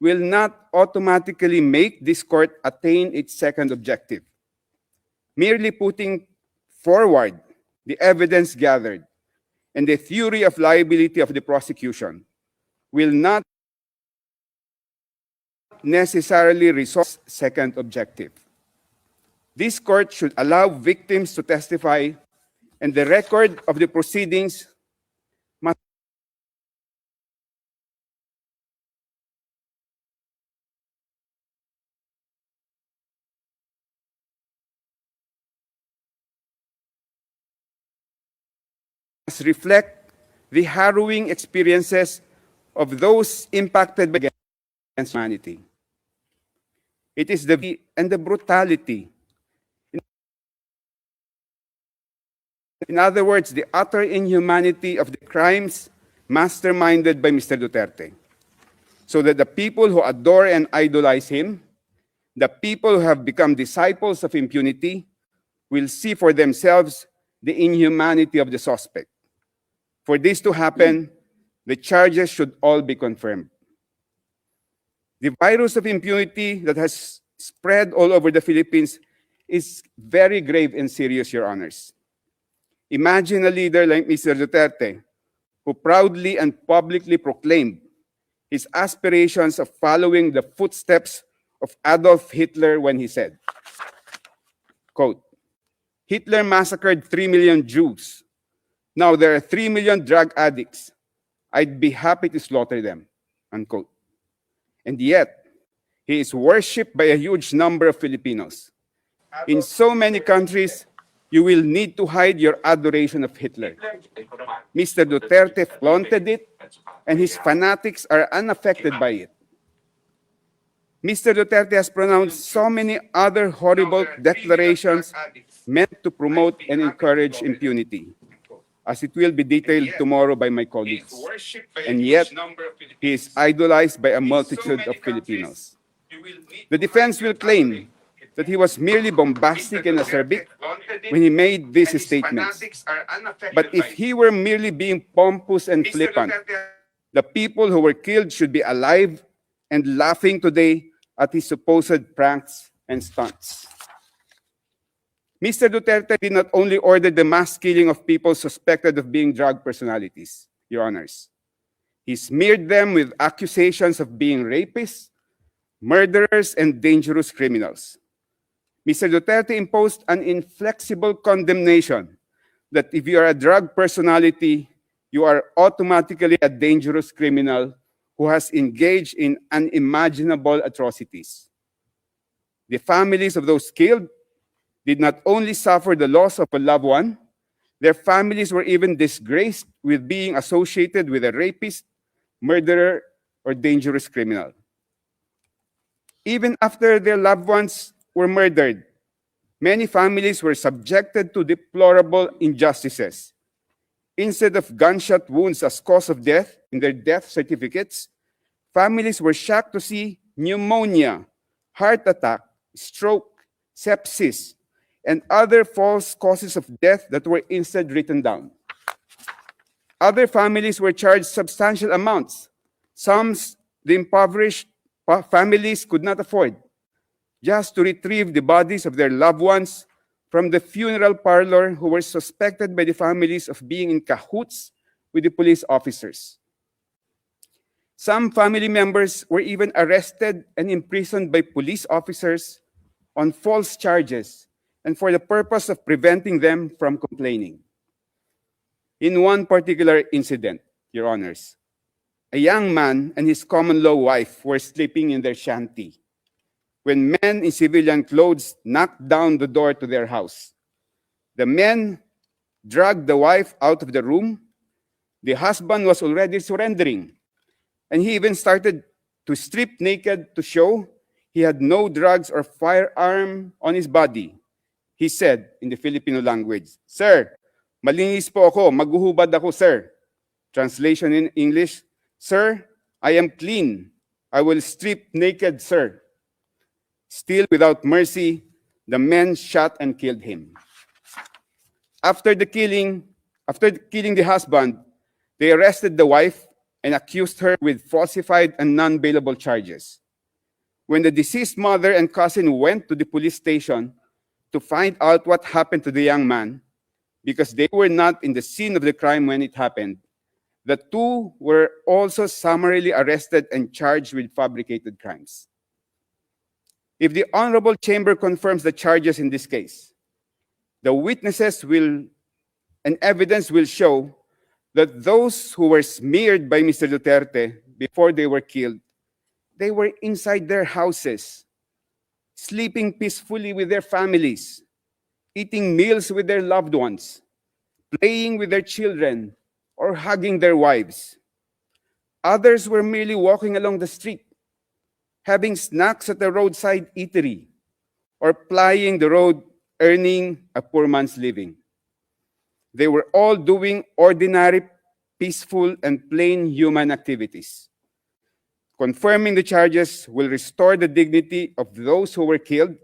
will not automatically make this court attain its second objective. Merely putting forward the evidence gathered and the theory of liability of the prosecution will not necessarily resolve the second objective. This court should allow victims to testify, and the record of the proceedings must reflect the harrowing experiences of those impacted by against humanity. It is the and the brutality. In other words, the utter inhumanity of the crimes masterminded by Mr. Duterte, so that the people who adore and idolize him, the people who have become disciples of impunity, will see for themselves the inhumanity of the suspect. For this to happen, the charges should all be confirmed. The virus of impunity that has spread all over the Philippines is very grave and serious, Your Honors. Imagine a leader like Mr. Duterte, who proudly and publicly proclaimed his aspirations of following the footsteps of Adolf Hitler when he said, quote, "Hitler massacred 3 million Jews. Now there are 3 million drug addicts. I'd be happy to slaughter them," unquote. And yet, he is worshipped by a huge number of Filipinos. In so many countries, you will need to hide your adoration of Hitler. Mr. Duterte flaunted it, and his fanatics are unaffected by it. Mr. Duterte has pronounced so many other horrible declarations meant to promote and encourage impunity, as it will be detailed tomorrow by my colleagues. And yet, he is idolized by a multitude of Filipinos. The defense will claim that he was merely bombastic and acerbic when he made these statements. But if he were merely being pompous and flippant, the people who were killed should be alive and laughing today at his supposed pranks and stunts. Mr. Duterte did not only order the mass killing of people suspected of being drug personalities, Your Honors. He smeared them with accusations of being rapists, murderers, and dangerous criminals. Mr. Duterte imposed an inflexible condemnation that if you are a drug personality, you are automatically a dangerous criminal who has engaged in unimaginable atrocities. The families of those killed did not only suffer the loss of a loved one, their families were even disgraced with being associated with a rapist, murderer, or dangerous criminal. Even after their loved ones were murdered, many families were subjected to deplorable injustices. Instead of gunshot wounds as cause of death in their death certificates, families were shocked to see pneumonia, heart attack, stroke, sepsis, and other false causes of death that were instead written down. Other families were charged substantial amounts, sums the impoverished families could not afford, just to retrieve the bodies of their loved ones from the funeral parlor who were suspected by the families of being in cahoots with the police officers. Some family members were even arrested and imprisoned by police officers on false charges and for the purpose of preventing them from complaining. In one particular incident, Your Honors, a young man and his common-law wife were sleeping in their shanty when men in civilian clothes knocked down the door to their house. The men dragged the wife out of the room. The husband was already surrendering, and he even started to strip naked to show he had no drugs or firearm on his body. He said in the Filipino language, "Sir, malinis po ako, maghuhubad ako, sir." Translation in English, "Sir, I am clean. I will strip naked, sir." Still without mercy, the men shot and killed him. After killing the husband, they arrested the wife and accused her with falsified and non-bailable charges. When the deceased mother and cousin went to the police station to find out what happened to the young man, because they were not in the scene of the crime when it happened, the two were also summarily arrested and charged with fabricated crimes. If the Honorable Chamber confirms the charges in this case, the witnesses and evidence will show that those who were smeared by Mr. Duterte before they were killed, they were inside their houses, sleeping peacefully with their families, eating meals with their loved ones, playing with their children, or hugging their wives. Others were merely walking along the street, having snacks at the roadside eatery, or plying the road, earning a poor man's living. They were all doing ordinary, peaceful, and plain human activities. Confirming the charges will restore the dignity of those who were killed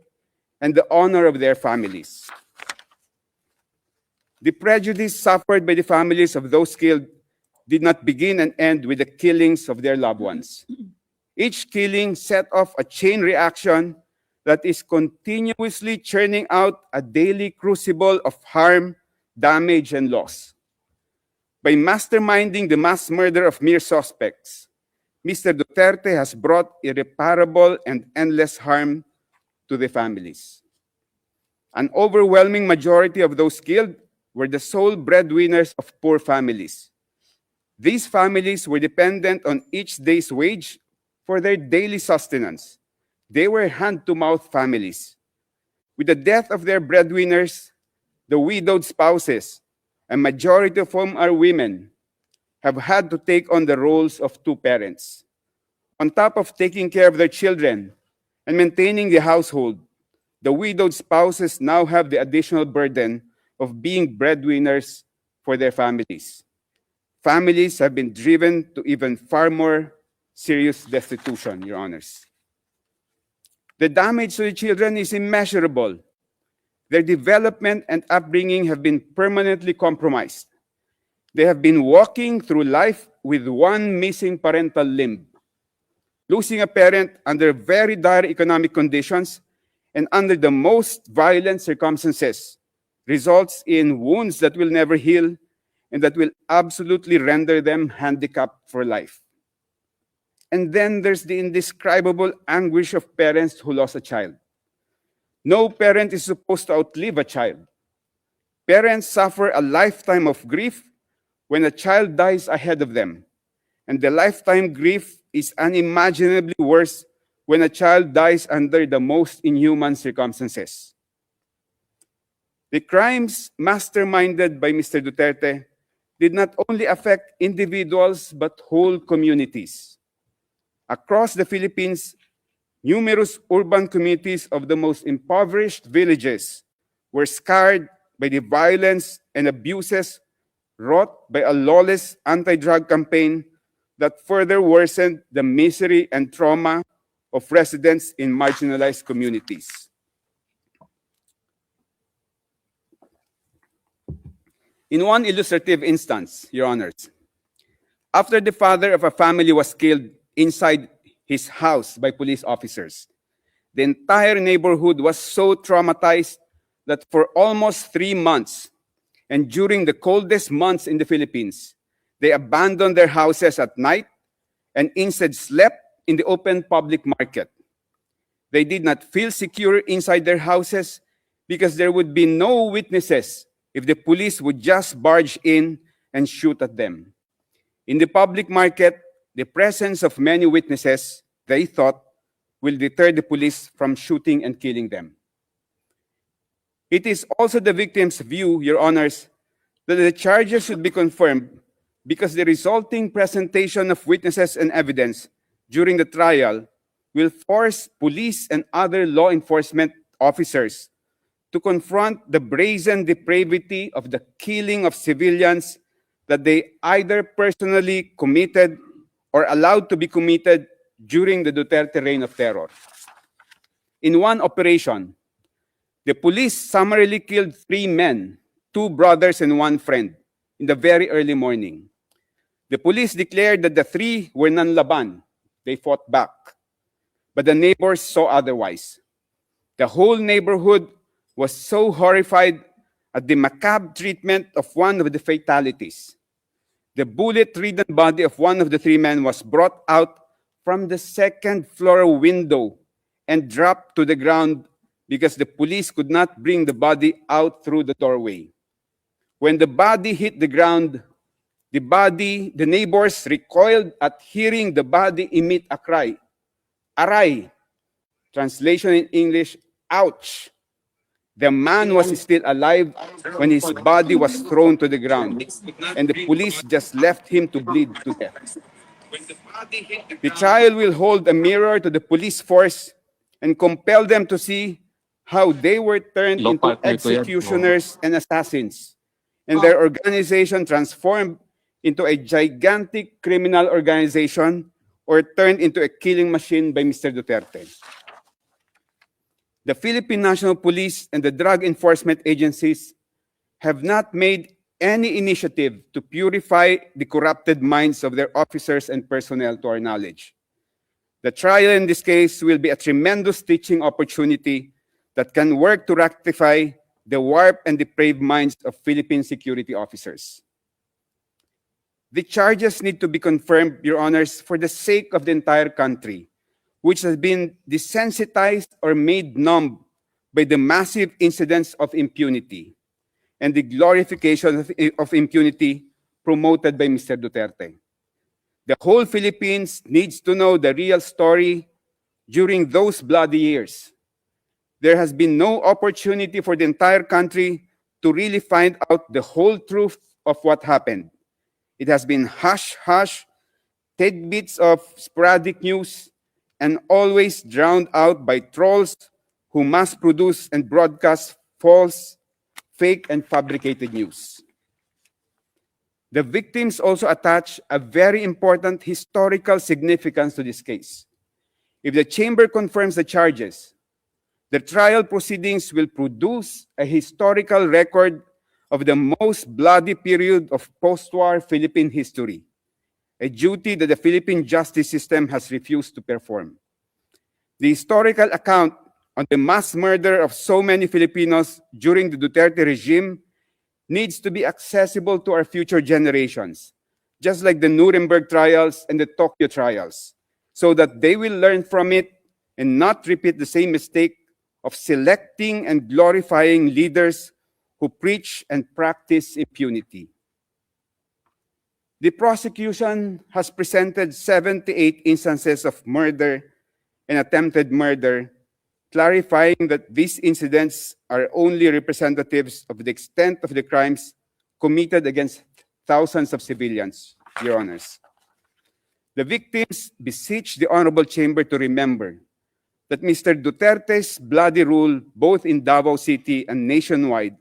and the honor of their families. The prejudice suffered by the families of those killed did not begin and end with the killings of their loved ones. Each killing set off a chain reaction that is continuously churning out a daily crucible of harm, damage, and loss. By masterminding the mass murder of mere suspects, Mr. Duterte has brought irreparable and endless harm to the families. An overwhelming majority of those killed were the sole breadwinners of poor families. These families were dependent on each day's wage for their daily sustenance. They were hand-to-mouth families. With the death of their breadwinners, the widowed spouses, a majority of whom are women, have had to take on the roles of two parents. On top of taking care of their children and maintaining the household, the widowed spouses now have the additional burden of being breadwinners for their families. Families have been driven to even far more serious destitution, Your Honors. The damage to the children is immeasurable. Their development and upbringing have been permanently compromised. They have been walking through life with one missing parental limb. Losing a parent under very dire economic conditions and under the most violent circumstances results in wounds that will never heal and that will absolutely render them handicapped for life. And then there's the indescribable anguish of parents who lost a child. No parent is supposed to outlive a child. Parents suffer a lifetime of grief when a child dies ahead of them, and the lifetime grief is unimaginably worse when a child dies under the most inhuman circumstances. The crimes masterminded by Mr. Duterte did not only affect individuals but whole communities. Across the Philippines, numerous urban communities of the most impoverished villages were scarred by the violence and abuses wrought by a lawless anti-drug campaign that further worsened the misery and trauma of residents in marginalized communities. In one illustrative instance, Your Honors, after the father of a family was killed inside his house by police officers, the entire neighborhood was so traumatized that for almost 3 months, and during the coldest months in the Philippines, they abandoned their houses at night and instead slept in the open public market. They did not feel secure inside their houses because there would be no witnesses if the police would just barge in and shoot at them. In the public market, the presence of many witnesses, they thought, will deter the police from shooting and killing them. It is also the victim's view, Your Honors, that the charges should be confirmed because the resulting presentation of witnesses and evidence during the trial will force police and other law enforcement officers to confront the brazen depravity of the killing of civilians that they either personally committed or allowed to be committed during the Duterte reign of terror. In one operation, the police summarily killed 3 men, 2 brothers and 1 friend, in the very early morning. The police declared that the 3 were non-laban. They fought back. But the neighbors saw otherwise. The whole neighborhood was so horrified at the macabre treatment of one of the fatalities. The bullet-ridden body of one of the 3 men was brought out from the 2nd floor window and dropped to the ground because the police could not bring the body out through the doorway. When the body hit the ground, the neighbors recoiled at hearing the body emit a cry, "Aray!" Translation in English, "Ouch!" The man was still alive when his body was thrown to the ground, and the police just left him to bleed to death. The trial will hold a mirror to the police force and compel them to see how they were turned into executioners and assassins, and their organization transformed into a gigantic criminal organization or turned into a killing machine by Mr. Duterte. The Philippine National Police and the drug enforcement agencies have not made any initiative to purify the corrupted minds of their officers and personnel, to our knowledge. The trial in this case will be a tremendous teaching opportunity that can work to rectify the warped and depraved minds of Philippine security officers. The charges need to be confirmed, Your Honors, for the sake of the entire country, which has been desensitized or made numb by the massive incidents of impunity and the glorification of impunity promoted by Mr. Duterte. The whole Philippines needs to know the real story during those bloody years. There has been no opportunity for the entire country to really find out the whole truth of what happened. It has been hush-hush, tidbits of sporadic news, and always drowned out by trolls who mass produce and broadcast false, fake, and fabricated news. The victims also attach a very important historical significance to this case. If the chamber confirms the charges, the trial proceedings will produce a historical record of the most bloody period of post-war Philippine history, a duty that the Philippine justice system has refused to perform. The historical account on the mass murder of so many Filipinos during the Duterte regime needs to be accessible to our future generations, just like the Nuremberg trials and the Tokyo trials, so that they will learn from it and not repeat the same mistake of selecting and glorifying leaders who preach and practice impunity. The prosecution has presented 78 instances of murder and attempted murder, clarifying that these incidents are only representatives of the extent of the crimes committed against thousands of civilians, Your Honors. The victims beseech the Honorable Chamber to remember that Mr. Duterte's bloody rule, both in Davao City and nationwide,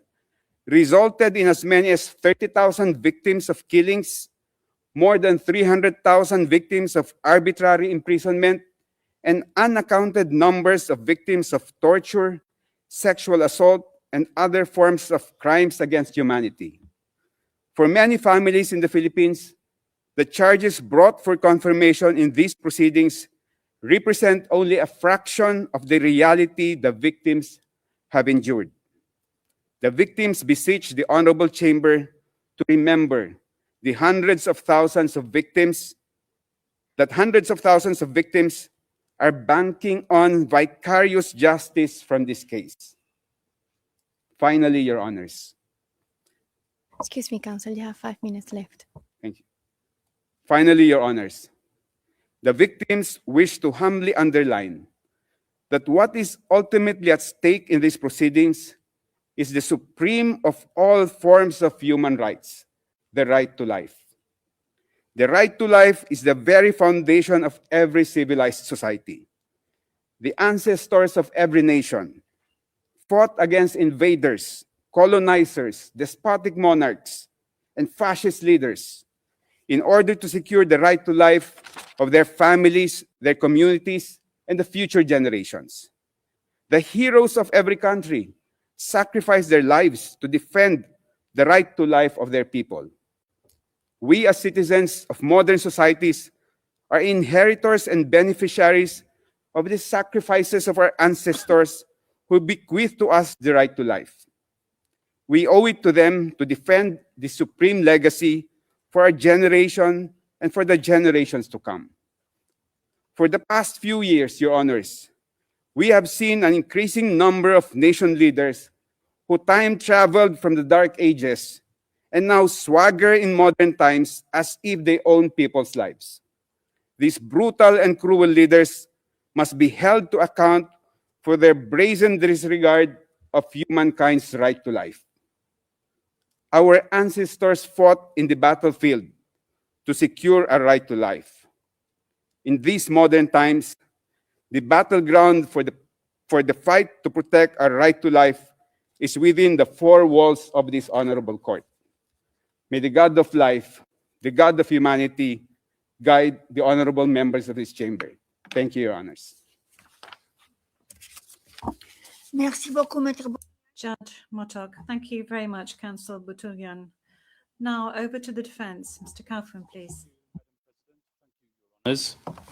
resulted in as many as 30,000 victims of killings, more than 300,000 victims of arbitrary imprisonment, and unaccounted numbers of victims of torture, sexual assault, and other forms of crimes against humanity. For many families in the Philippines, the charges brought for confirmation in these proceedings represent only a fraction of the reality the victims have endured. The victims beseech the Honorable Chamber to remember the hundreds of thousands of victims are banking on vicarious justice from this case. Finally, Your Honors.
Excuse me, Counsel, you have 5 minutes left.
Thank you. Finally, Your Honors, the victims wish to humbly underline that what is ultimately at stake in these proceedings is the supreme of all forms of human rights, the right to life. The right to life is the very foundation of every civilized society. the ancestors of every nation, fought against invaders, colonizers, despotic monarchs, and fascist leaders in order to secure the right to life of their families, their communities, and the future generations. The heroes of every country sacrificed their lives to defend the right to life of their people. We, as citizens of modern societies, are inheritors and beneficiaries of the sacrifices of our ancestors who bequeathed to us the right to life. We owe it to them to defend the supreme legacy for our generation and for the generations to come. For the past few years, Your Honors, we have seen an increasing number of nation leaders who time-traveled from the Dark Ages and now swagger in modern times as if they own people's lives. These brutal and cruel leaders must be held to account for their brazen disregard of humankind's right to life. Our ancestors fought in the battlefield to secure a right to life. In these modern times, the battleground for the fight to protect our right to life is within the four walls of this honorable court. May the God of life, the God of humanity, guide the honorable members of this chamber. Thank you, Your Honors.
Merci beaucoup, Maître.
Judge Motok. Thank you very much, Counsel Boutourian. Now over to the defense. Mr. Kaufman, please.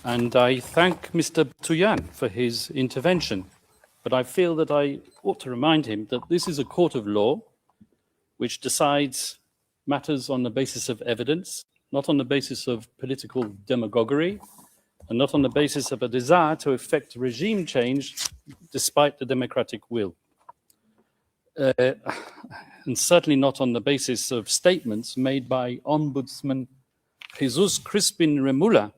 And I thank Mr. Boutourian for his intervention. But I feel that I ought to remind him that this is a court of law which decides matters on the basis of evidence, not on the basis of political demagoguery, and not on the basis of a desire to effect regime change despite the democratic will. And certainly not on the basis of statements made by Ombudsman Jesus Crispin Remula,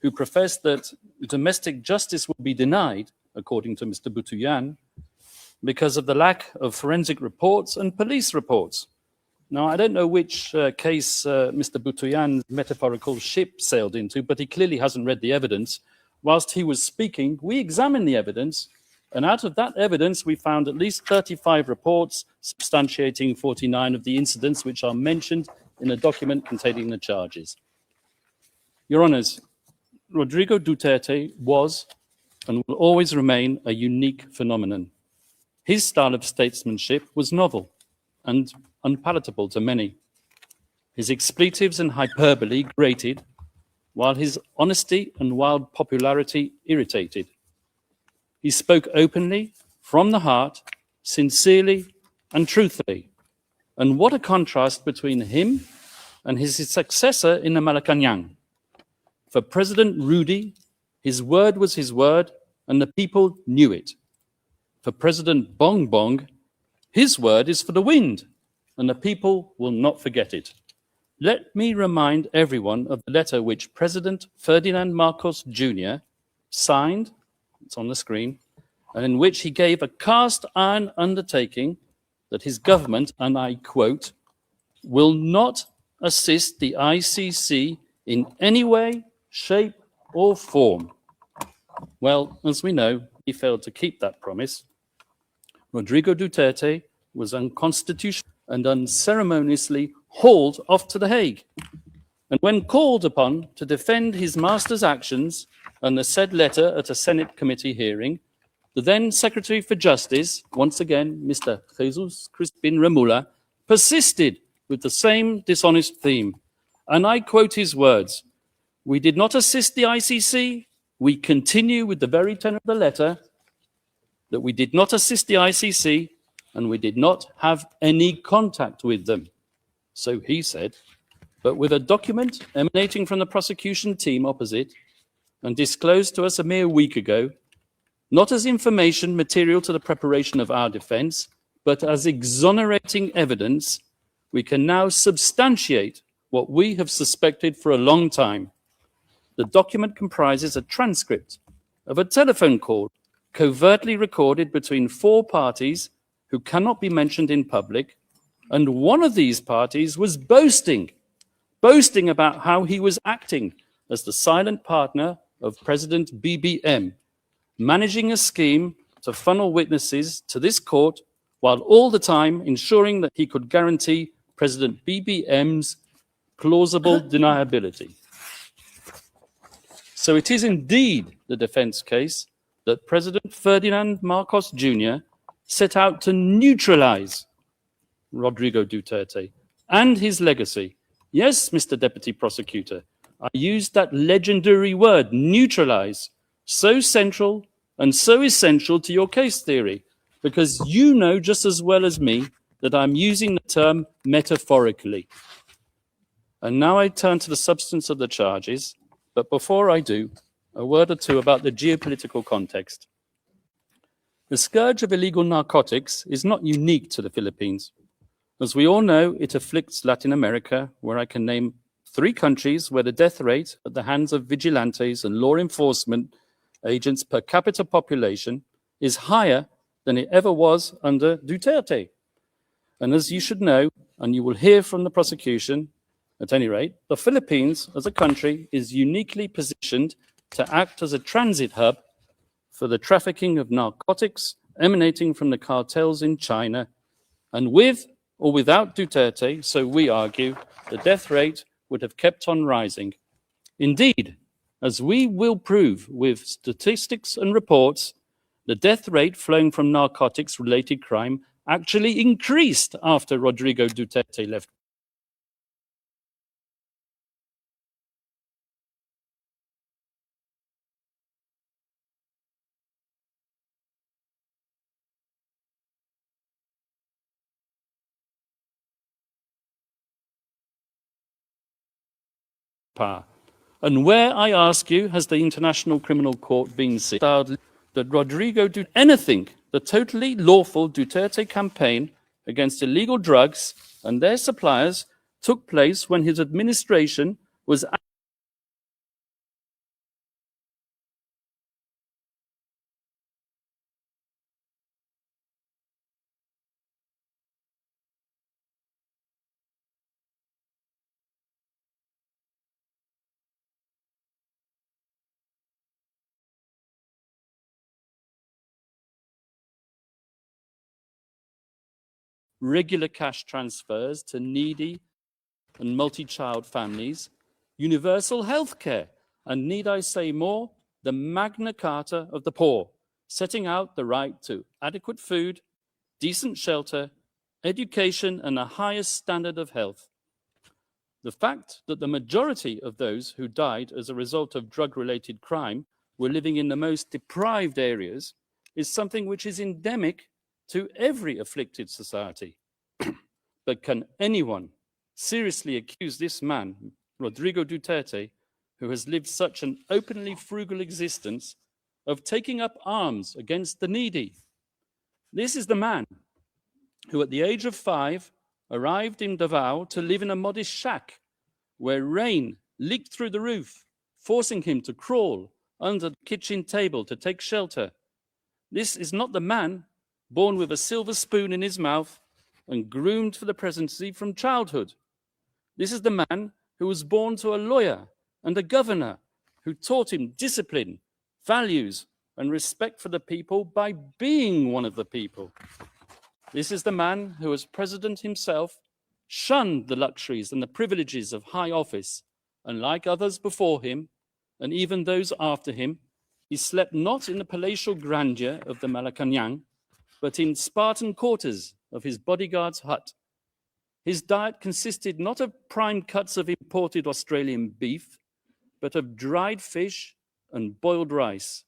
who professed that domestic justice will be denied, according to Mr. Boutourian, because of the lack of forensic reports and police reports. Now, I don't know which case Mr. Boutourian's metaphorical ship sailed into, but he clearly hasn't read the evidence. Whilst he was speaking, we examined the evidence, and out of that evidence, we found at least 35 reports substantiating 49 of the incidents which are mentioned in a document containing the charges. Your Honours, Rodrigo Duterte was and will always remain a unique phenomenon. His style of statesmanship was novel and unpalatable to many. His expletives and hyperbole grated, while his honesty and wild popularity irritated. He spoke openly, from the heart, sincerely and truthfully. And what a contrast between him and his successor in the Malacanang. For President Rudy, his word was his word, and the people knew it. For President Bong Bong, his word is for the wind, and the people will not forget it. Let me remind everyone of the letter which President Ferdinand Marcos Jr. signed, it's on the screen, and in which he gave a cast iron undertaking that his government, and I quote, will not assist the ICC in any way, shape, or form. Well, as we know, he failed to keep that promise. Rodrigo Duterte was unconstitutional and unceremoniously hauled off to The Hague. And when called upon to defend his master's actions and the said letter at a Senate committee hearing, the then Secretary for Justice, once again, Mr. Jesus Crispin Remula, persisted with the same dishonest theme. And I quote his words, "We did not assist the ICC. We continue with the very tenor of the letter that we did not assist the ICC and we did not have any contact with them." So he said, but with a document emanating from the prosecution team opposite and disclosed to us a mere week ago, not as information material to the preparation of our defense, but as exonerating evidence, we can now substantiate what we have suspected for a long time. The document comprises a transcript of a telephone call covertly recorded between four parties who cannot be mentioned in public, and one of these parties was boasting about how he was acting as the silent partner of President BBM, managing a scheme to funnel witnesses to this court while all the time ensuring that he could guarantee President BBM's plausible deniability. So it is indeed the defense case that President Ferdinand Marcos Jr. set out to neutralize Rodrigo Duterte and his legacy. Yes, Mr. Deputy Prosecutor, I used that legendary word, neutralize, so central and so essential to your case theory, because you know just as well as me that I'm using the term metaphorically. And now I turn to the substance of the charges, but before I do, a word or two about the geopolitical context. The scourge of illegal narcotics is not unique to the Philippines. As we all know, it afflicts Latin America, where I can name 3 countries where the death rate at the hands of vigilantes and law enforcement agents per capita population is higher than it ever was under Duterte. And as you should know, and you will hear from the prosecution, at any rate, the Philippines as a country is uniquely positioned to act as a transit hub for the trafficking of narcotics emanating from the cartels in China. And with or without Duterte, so we argue, the death rate would have kept on rising. Indeed, as we will prove with statistics and reports, the death rate flowing from narcotics-related crime actually increased after Rodrigo Duterte left. Power. And where, I ask you, has the International Criminal Court been seen that Rodrigo did anything? The totally lawful Duterte campaign against illegal drugs and their suppliers took place when his administration was regular cash transfers to needy and multi-child families, universal health care, and need I say more, the Magna Carta of the poor, setting out the right to adequate food, decent shelter, education, and the highest standard of health. The fact that the majority of those who died as a result of drug-related crime were living in the most deprived areas is something which is endemic to every afflicted society. But can anyone seriously accuse this man, Rodrigo Duterte, who has lived such an openly frugal existence, of taking up arms against the needy? This is the man who at the age of 5 arrived in Davao to live in a modest shack where rain leaked through the roof, forcing him to crawl under the kitchen table to take shelter. This is not the man born with a silver spoon in his mouth and groomed for the presidency from childhood. This is the man who was born to a lawyer and a governor who taught him discipline, values, and respect for the people by being one of the people. This is the man who, as president himself, shunned the luxuries and the privileges of high office, and like others before him, and even those after him, he slept not in the palatial grandeur of the Malacanang, but in Spartan quarters of his bodyguard's hut. His diet consisted not of prime cuts of imported Australian beef, but of dried fish and boiled rice.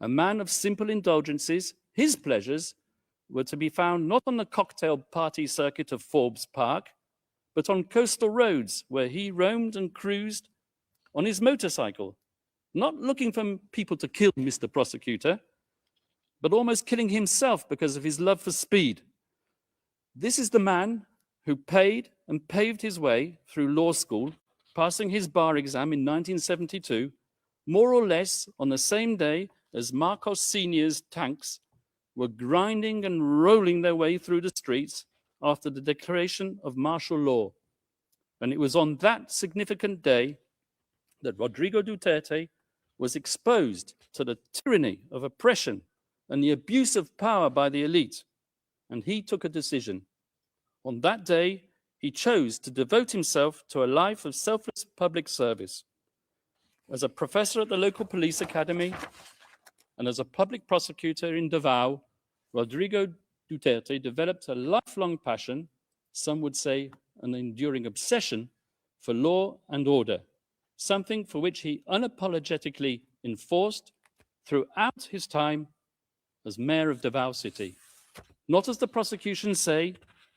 A man of simple indulgences, his pleasures were to be found not on the cocktail party circuit of Forbes Park, but on coastal roads where he roamed and cruised on his motorcycle, not looking for people to kill, Mr. Prosecutor, but almost killing himself because of his love for speed. This is the man who paid and paved his way through law school, passing his bar exam in 1972, more or less on the same day as Marcos Sr.'s tanks were grinding and rolling their way through the streets after the declaration of martial law. And it was on that significant day that Rodrigo Duterte was exposed to the tyranny of oppression and the abuse of power by the elite, and he took a decision. On that day, he chose to devote himself to a life of selfless public service. As a professor at the local police academy and as a public prosecutor in Davao, Rodrigo Duterte developed a lifelong passion, some would say an enduring obsession, for law and order, something for which he unapologetically enforced throughout his time as mayor of Davao City. Not, as the prosecution say,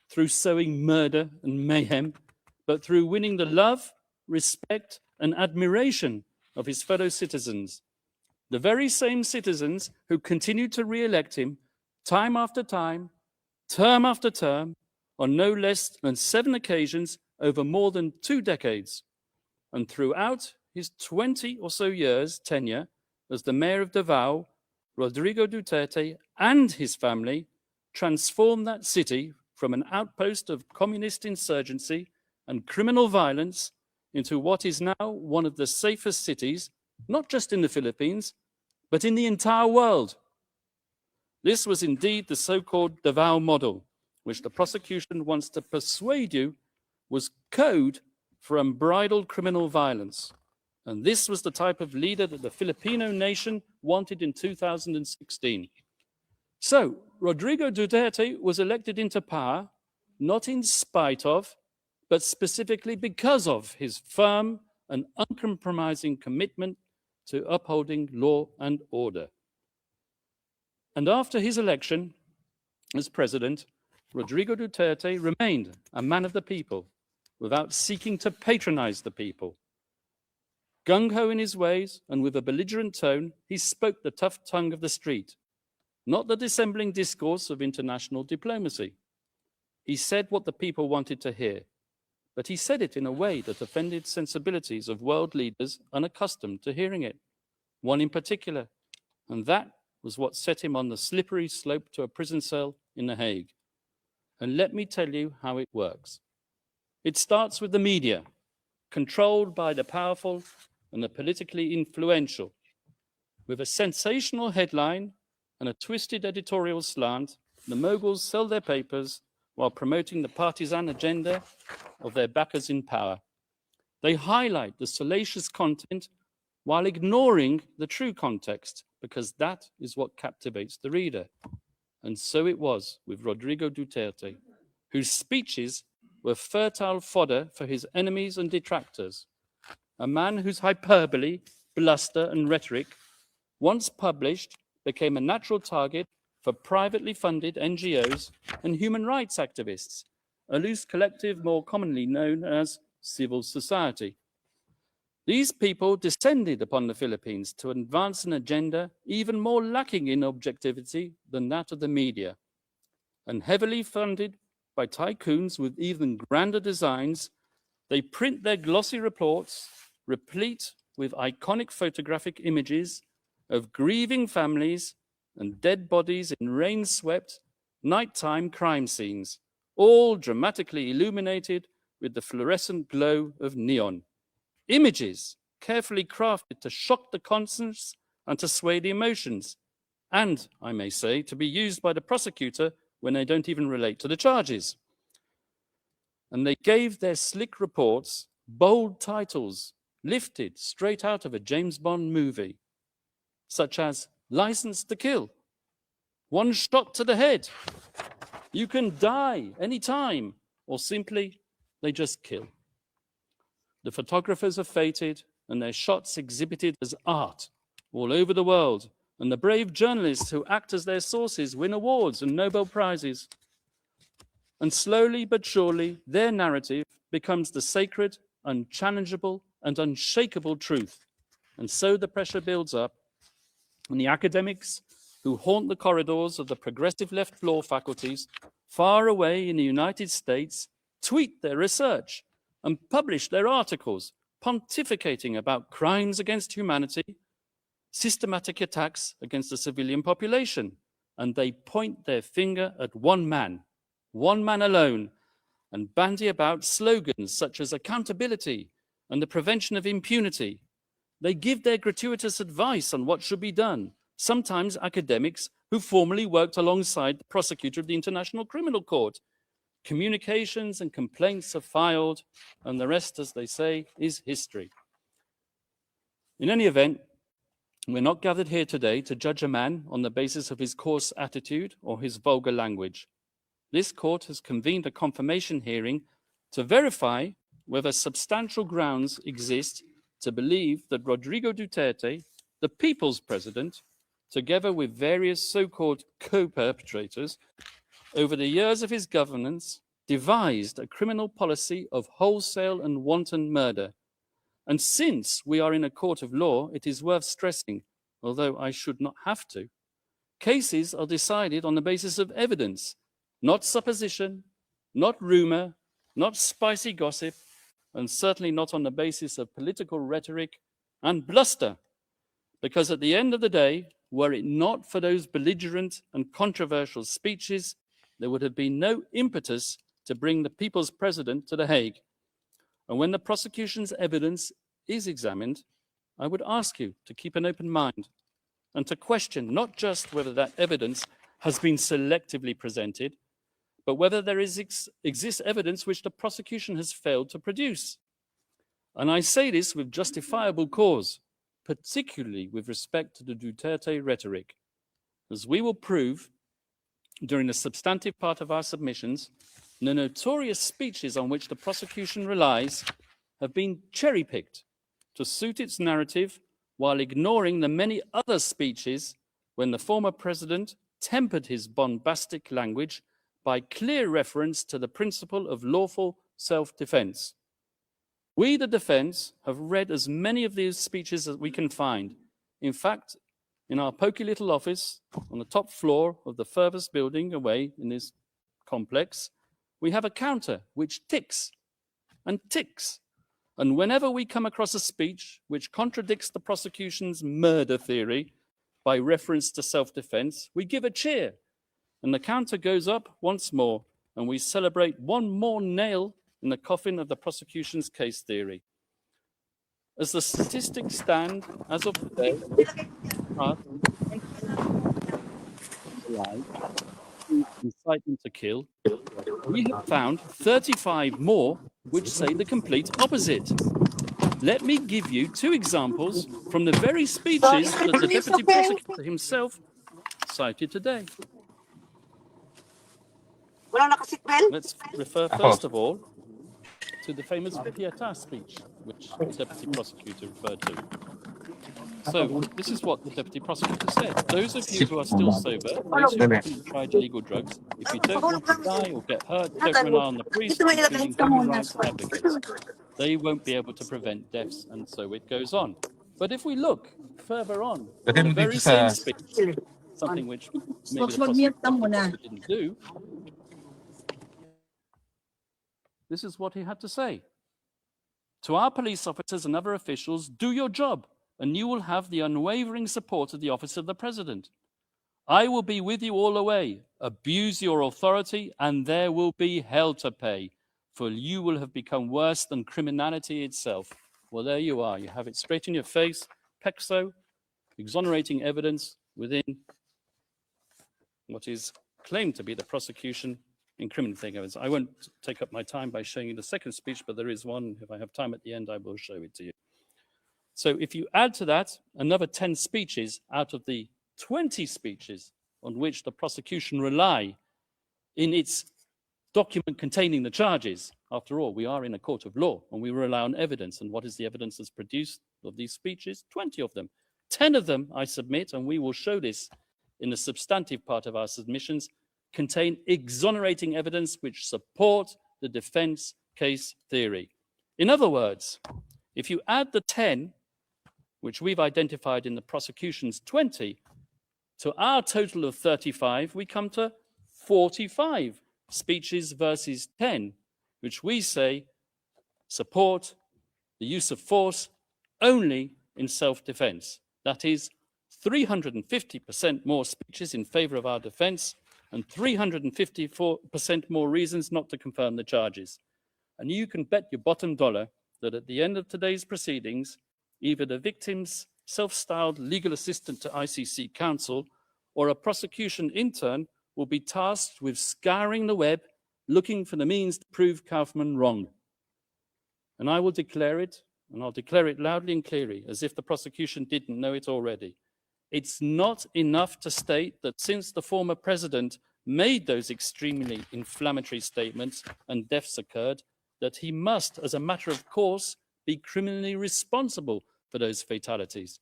through sowing murder and mayhem, but through winning the love, respect, and admiration of his fellow citizens. The very same citizens who continued to re-elect him time after time, term after term, on no less than 7 occasions over more than 2 decades. And throughout his 20 or so years tenure as the mayor of Davao, Rodrigo Duterte and his family transformed that city from an outpost of communist insurgency and criminal violence into what is now one of the safest cities, not just in the Philippines, but in the entire world. This was indeed the so-called Davao model, which the prosecution wants to persuade you was code for unbridled criminal violence. And this was the type of leader that the Filipino nation wanted in 2016. So, Rodrigo Duterte was elected into power, not in spite of, but specifically because of his firm and uncompromising commitment to upholding law and order. And after his election as president, Rodrigo Duterte remained a man of the people without seeking to patronize the people. Gung-ho in his ways and with a belligerent tone, he spoke the tough tongue of the street, not the dissembling discourse of international diplomacy. He said what the people wanted to hear, but he said it in a way that offended sensibilities of world leaders unaccustomed to hearing it, one in particular, and that was what set him on the slippery slope to a prison cell in The Hague. And let me tell you how it works. It starts with the media, controlled by the powerful and the politically influential. With a sensational headline and a twisted editorial slant, the moguls sell their papers while promoting the partisan agenda of their backers in power. They highlight the salacious content while ignoring the true context, because that is what captivates the reader. And so it was with Rodrigo Duterte, whose speeches were fertile fodder for his enemies and detractors. A man whose hyperbole, bluster, and rhetoric, once published, became a natural target for privately funded NGOs and human rights activists, a loose collective more commonly known as civil society. These people descended upon the Philippines to advance an agenda even more lacking in objectivity than that of the media. And heavily funded by tycoons with even grander designs, they print their glossy reports, replete with iconic photographic images of grieving families and dead bodies in rain-swept, nighttime crime scenes, all dramatically illuminated with the fluorescent glow of neon. Images carefully crafted to shock the conscience and to sway the emotions, and, I may say, to be used by the prosecutor when they don't even relate to the charges. And they gave their slick reports bold titles lifted straight out of a James Bond movie, such as License to Kill, One Shot to the Head, You Can Die Anytime, or simply, They Just Kill. The photographers are feted and their shots exhibited as art all over the world, and the brave journalists who act as their sources win awards and Nobel Prizes. And slowly but surely, their narrative becomes the sacred, unchallengeable, and unshakable truth. And so the pressure builds up, and the academics who haunt the corridors of the progressive left law faculties far away in the United States tweet their research and publish their articles pontificating about crimes against humanity, systematic attacks against the civilian population, and they point their finger at one man alone, and bandy about slogans such as accountability and the prevention of impunity. They give their gratuitous advice on what should be done, sometimes academics who formerly worked alongside the prosecutor of the International Criminal Court. Communications and complaints are filed, and the rest, as they say, is history. In any event, we're not gathered here today to judge a man on the basis of his coarse attitude or his vulgar language. This court has convened a confirmation hearing to verify whether substantial grounds exist to believe that Rodrigo Duterte, the people's president, together with various so-called co-perpetrators, over the years of his governance, devised a criminal policy of wholesale and wanton murder. And since we are in a court of law, it is worth stressing, although I should not have to, cases are decided on the basis of evidence, not supposition, not rumor, not spicy gossip, and certainly not on the basis of political rhetoric and bluster. Because at the end of the day, were it not for those belligerent and controversial speeches, there would have been no impetus to bring the people's president to The Hague. And when the prosecution's evidence is examined, I would ask you to keep an open mind and to question not just whether that evidence has been selectively presented, but whether there exists evidence which the prosecution has failed to produce. And I say this with justifiable cause, particularly with respect to the Duterte rhetoric, as we will prove during the substantive part of our submissions, the notorious speeches on which the prosecution relies have been cherry-picked to suit its narrative while ignoring the many other speeches when the former president tempered his bombastic language by clear reference to the principle of lawful self-defense. We, the defense, have read as many of these speeches as we can find. In fact, in our poky little office on the top floor of the furthest building away in this complex, we have a counter which ticks and ticks. And whenever we come across a speech which contradicts the prosecution's murder theory by reference to self-defense, we give a cheer. And the counter goes up once more, and we celebrate one more nail in the coffin of the prosecution's case theory. As the statistics stand, as of today, incitement to kill, we have found 35 more which say the complete opposite. Let me give you two examples from the very speeches that the deputy prosecutor himself cited today. Let's refer first of all to the famous Pietà speech, which the deputy prosecutor referred to. So this is what the deputy prosecutor said. Those of you who are still sober, those who haven't tried illegal drugs, if you don't want to die or get hurt, don't rely on the priest, including human rights advocates. They won't be able to prevent deaths, and so it goes on. But if we look further on, the very same speech, something which maybe the prosecutor didn't do, this is what he had to say. To our police officers and other officials, do your job, and you will have the unwavering support of the office of the president. I will be with you all the way. Abuse your authority, and there will be hell to pay, for you will have become worse than criminality itself. Well, there you are. You have it straight in your face. Pexo, exonerating evidence within what is claimed to be the prosecution incriminating evidence. I won't take up my time by showing you the second speech, but there is one. If I have time at the end, I will show it to you. So if you add to that another 10 speeches out of the 20 speeches on which the prosecution rely in its document containing the charges, after all, we are in a court of law and we rely on evidence. And what is the evidence that's produced of these speeches? 20 of them. 10 of them, I submit, and we will show this in the substantive part of our submissions, contain exonerating evidence which support the defense case theory. In other words, if you add the 10, which we've identified in the prosecution's 20, to our total of 35, we come to 45 speeches versus 10, which we say support the use of force only in self-defense. That is 350% more speeches in favor of our defense and 354% more reasons not to confirm the charges. And you can bet your bottom dollar that at the end of today's proceedings, either the victim's self-styled legal assistant to ICC counsel or a prosecution intern will be tasked with scouring the web, looking for the means to prove Kaufman wrong. And I will declare it, and I'll declare it loudly and clearly, as if the prosecution didn't know it already. It's not enough to state that since the former president made those extremely inflammatory statements and deaths occurred, that he must, as a matter of course, be criminally responsible for those fatalities.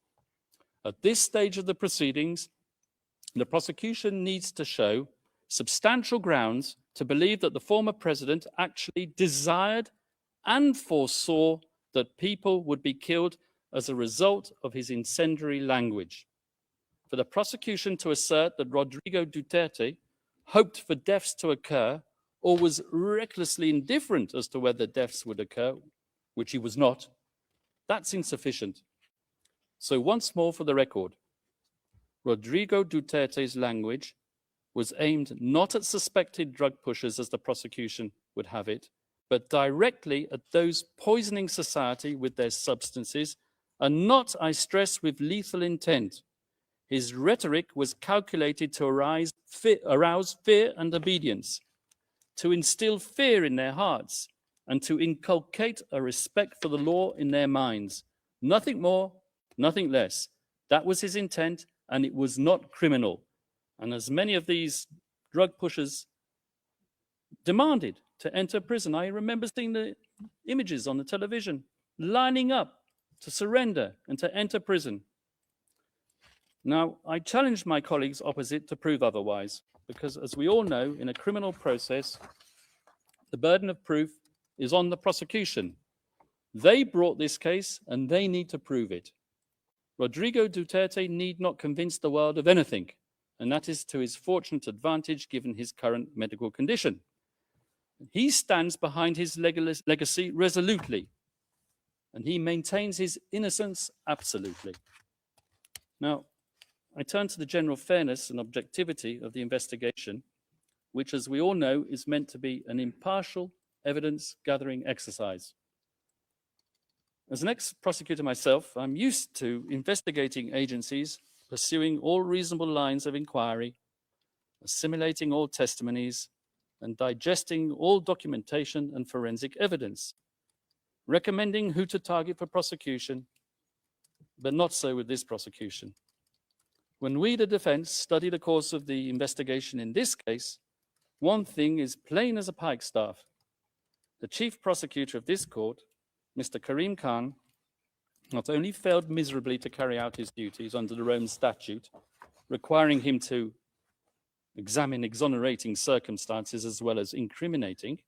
At this stage of the proceedings, the prosecution needs to show substantial grounds to believe that the former president actually desired and foresaw that people would be killed as a result of his incendiary language. For the prosecution to assert that Rodrigo Duterte hoped for deaths to occur or was recklessly indifferent as to whether deaths would occur, which he was not, that's insufficient. So once more for the record, Rodrigo Duterte's language was aimed not at suspected drug pushers as the prosecution would have it, but directly at those poisoning society with their substances, and not, I stress, with lethal intent. His rhetoric was calculated to arouse fear and obedience, to instill fear in their hearts, and to inculcate a respect for the law in their minds. Nothing more, nothing less. That was his intent, and it was not criminal. And as many of these drug pushers demanded to enter prison, I remember seeing the images on the television, lining up to surrender and to enter prison. Now, I challenge my colleagues opposite to prove otherwise, because as we all know, in a criminal process, the burden of proof is on the prosecution. They brought this case and they need to prove it. Rodrigo Duterte need not convince the world of anything, and that is to his fortunate advantage given his current medical condition. He stands behind his legacy resolutely, and he maintains his innocence absolutely. Now, I turn to the general fairness and objectivity of the investigation, which, as we all know, is meant to be an impartial evidence-gathering exercise. As an ex-prosecutor myself, I'm used to investigating agencies pursuing all reasonable lines of inquiry, assimilating all testimonies, and digesting all documentation and forensic evidence, recommending who to target for prosecution, but not so with this prosecution. When we, the defense, study the course of the investigation in this case, one thing is plain as a pikestaff. The chief prosecutor of this court, Mr. Karim Khan, not only failed miserably to carry out his duties under the Rome Statute, requiring him to examine exonerating circumstances as well as incriminating,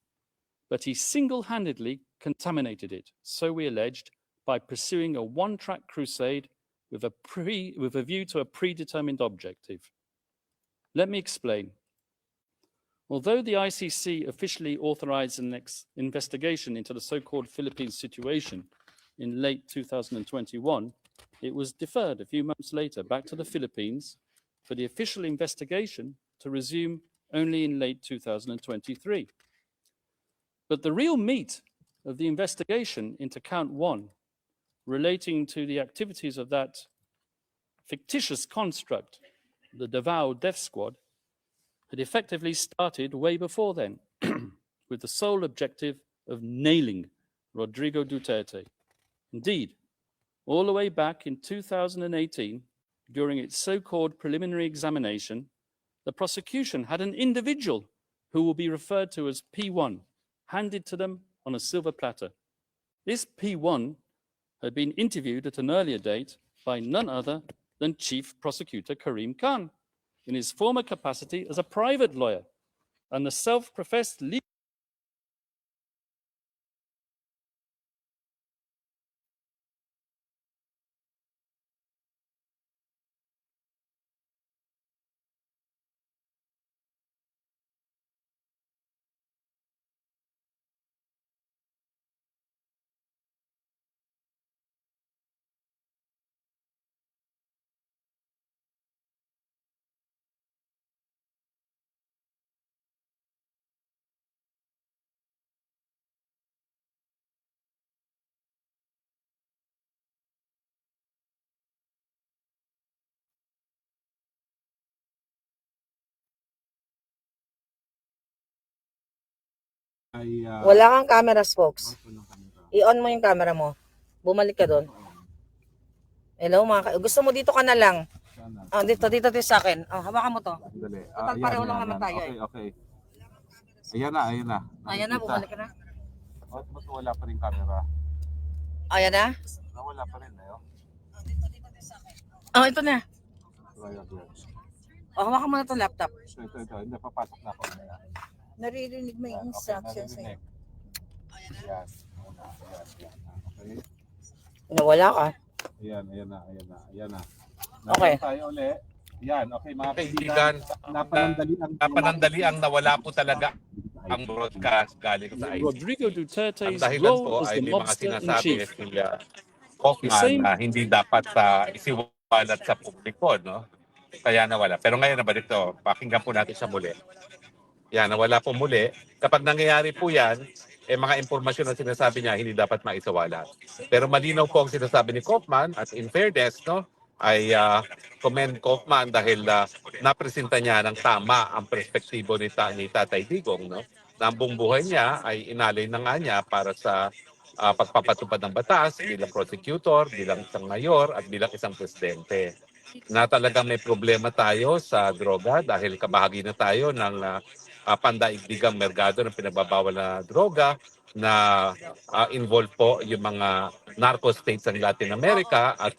but he single-handedly contaminated it, so we alleged, by pursuing a one-track crusade with a view to a predetermined objective. Let me explain. Although the ICC officially authorized an investigation into the so-called Philippines situation in late 2021, it was deferred a few months later back to the Philippines for the official investigation to resume only in late 2023. But the real meat of the investigation into count one, relating to the activities of that fictitious construct, the Davao Death Squad, had effectively started way before then, with the sole objective of nailing Rodrigo Duterte. Indeed, all the way back in 2018, during its so-called preliminary examination, the prosecution had an individual who will be referred to as P1 handed to them on a silver platter. This P1 had been interviewed at an earlier date by none other than Chief Prosecutor Karim Khan in his former capacity as a private lawyer and the self-professed legal
Wala kang cameras, folks. I-on mo yung camera mo. Bumalik ka doon. Hello, gusto mo dito ka na lang. Oh, dito sa akin. Oh, hawakan mo to. Total pareho lang naman tayo.
Okay. Ayan na.
Ayan na, bumalik ka na.
Ba't wala pa rin camera?
Ayan na.
Wala pa rin.
Oh, ito na.
Ayan.
Oh, hawakan mo na itong laptop.
Ito. Hindi, papasok na ako.
Naririnig mo yung instructions sa'yo.
Ayan. Okay.
Nawala ka.
Ayan na.
Okay.
Tayo ulit. Yan, okay mga kaibigan. Napanandali ang nawala po talaga ang broadcast galing sa ICC.
Rodrigo
Ang
Duterte's
dahilan
role
po
as
ay
the
may mga
mobster in
sinasabi
chief.
si Hoffman na hindi dapat isiwalat sa publiko, no? Kaya nawala. Pero ngayon na balik to, pakinggan po natin siya muli. Yan, nawala po muli. Kapag nangyayari po yan, mga impormasyon na sinasabi niya hindi dapat maisawalat. Pero malinaw po ang sinasabi ni Kaufman at in fairness, no, ay commend Kaufman dahil napresenta niya ng tama ang perspektibo ni Tatay Digong, no? Na ang buong buhay niya ay inalay na nga niya para sa pagpapatupad ng batas bilang prosecutor, bilang isang mayor at bilang isang presidente. Na talagang may problema tayo sa droga dahil kabahagi na tayo ng pandaigdigang merkado ng pinagbabawal na droga na involved po yung mga narco states ng Latin America at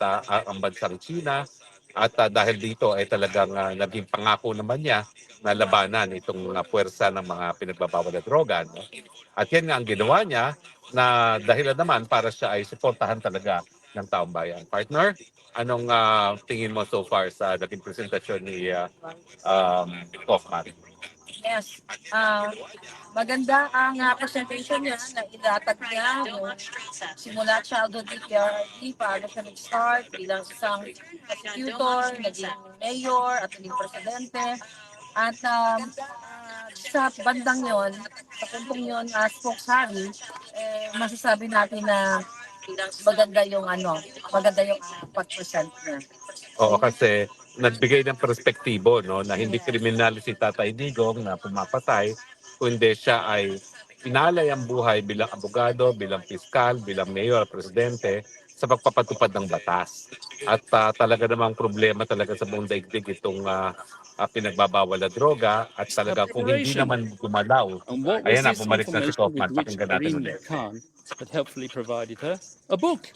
ang bansang China. At dahil dito ay talagang naging pangako naman niya na labanan itong puwersa ng mga pinagbabawal na droga. No? At yan nga ang ginawa niya na dahilan naman para siya ay suportahan talaga ng taong bayan. Partner, anong tingin mo so far sa naging presentasyon ni Kaufman?
Yes. Maganda ang presentation niya na ilatag niya yung simula childhood PRD, paano siya nag-start bilang isang prosecutor, naging mayor at naging presidente. At sa bandang yon, sa puntong yon, spokesman, masasabi natin na maganda yung pag-present niya.
Oo, kasi nagbigay ng perspektibo, no, na hindi kriminal si Tatay Digong na pumapatay, kundi siya ay inalay ang buhay bilang abogado, bilang piskal, bilang mayor, presidente sa pagpapatupad ng batas. At talaga namang problema talaga sa buong daigdig itong pinagbabawal na droga at talaga kung hindi naman gumalaw.
And what was
Ayan na,
this
bumalik na si
information
Kaufman.
with which
Pakinggan natin
Karim
ulit.
Khan had helpfully provided her? A book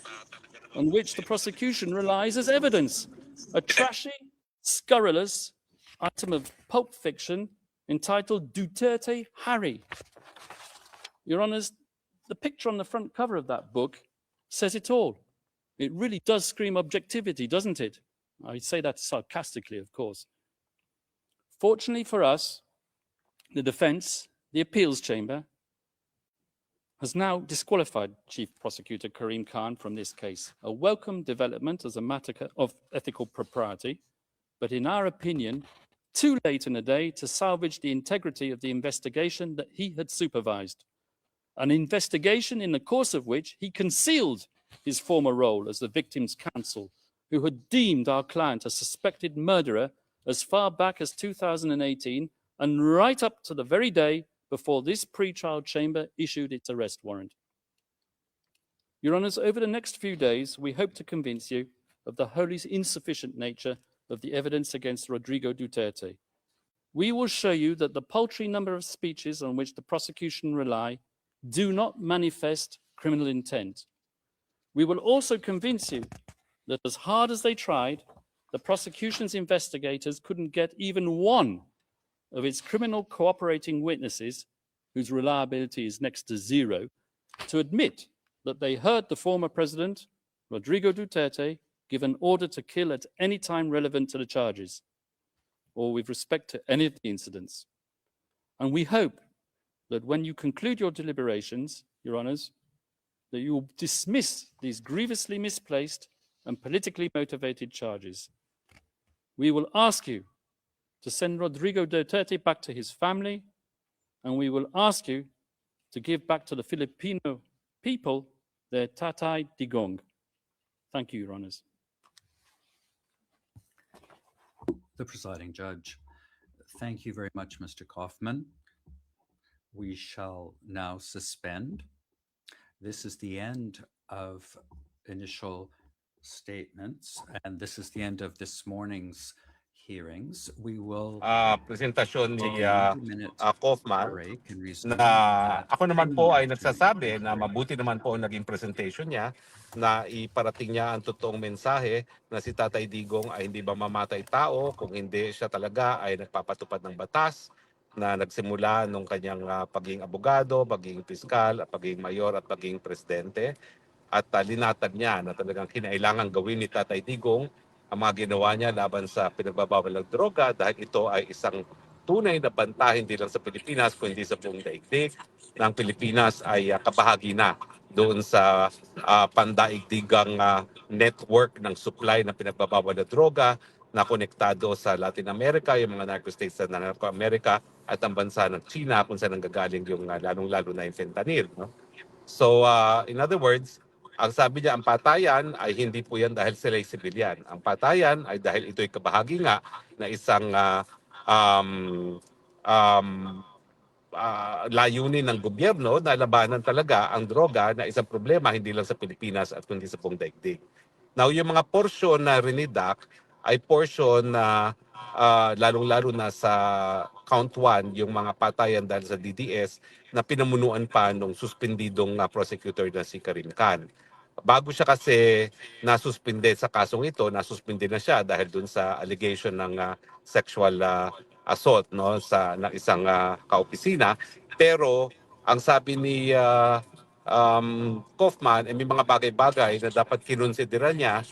on which the prosecution relies as evidence. A trashy, scurrilous item of pulp fiction entitled Duterte Harry. Your Honours, the picture on the front cover of that book says it all. It really does scream objectivity, doesn't it? I say that sarcastically, of course. Fortunately for us, the defence, the appeals chamber, has now disqualified Chief Prosecutor Karim Khan from this case. A welcome development as a matter of ethical propriety, but in our opinion, too late in the day to salvage the integrity of the investigation that he had supervised. An investigation in the course of which he concealed his former role as the victim's counsel, who had deemed our client a suspected murderer as far back as 2018 and right up to the very day before this pre-trial chamber issued its arrest warrant. Your Honours, over the next few days, we hope to convince you of the wholly insufficient nature of the evidence against Rodrigo Duterte. We will show you that the paltry number of speeches on which the prosecution rely do not manifest criminal intent. We will also convince you that as hard as they tried, the prosecution's investigators couldn't get even one of its criminal cooperating witnesses, whose reliability is next to zero, to admit that they heard the former president, Rodrigo Duterte, give an order to kill at any time relevant to the charges, or with respect to any of the incidents. And we hope that when you conclude your deliberations, Your Honours, that you will dismiss these grievously misplaced and politically motivated charges. We will ask you to send Rodrigo Duterte back to his family, and we will ask you to give back to the Filipino people their Tatay Digong. Thank you, Your Honours.
The presiding judge. Thank you very much, Mr. Kaufman. we shall now suspend. This is the end of initial statements, and this is the end of this morning's hearings. We will
Presentasyon
take
ni
a 90-minute
Kaufman
break and
na
resume at
ako naman po ay
10 to
nagsasabi na
10:30.
mabuti naman po ang naging presentation niya, na iparating niya ang totoong mensahe na si Tatay Digong ay hindi ba mamatay tao, kung hindi siya talaga ay nagpapatupad ng batas na nagsimula nung kanyang pagiging abogado, pagiging piskal, pagiging mayor at pagiging presidente. At linatag niya na talagang kinailangan gawin ni Tatay Digong ang mga ginawa niya laban sa pinagbabawal ng droga dahil ito ay isang tunay na banta hindi lang sa Pilipinas kundi sa buong daigdig, na ang Pilipinas ay kabahagi na doon sa pandaigdigang network ng supply ng pinagbabawal na droga na konektado sa Latin America, yung mga narco-states sa Narco America at ang bansa ng China kung saan nanggagaling yung lalong-lalo na yung fentanyl. No? So in other words, ang sabi niya, ang patayan ay hindi po yan dahil sila'y sibilyan. Ang patayan ay dahil ito'y kabahagi nga na isang um, um, layunin ng gobyerno na labanan talaga ang droga na isang problema hindi lang sa Pilipinas at kundi sa buong daigdig. Now, yung mga portion na rinidak ay portion na lalong-lalo na sa count 1, yung mga patayan dahil sa DDS na pinamunuan pa nung suspendidong prosecutor na si Karim Khan. Bago siya kasi nasuspinde sa kasong ito, nasuspinde na siya dahil dun sa allegation ng sexual assault no sa ng isang kaopisina. Pero ang sabi ni Kaufman, may mga bagay-bagay na dapat kinonsidera niya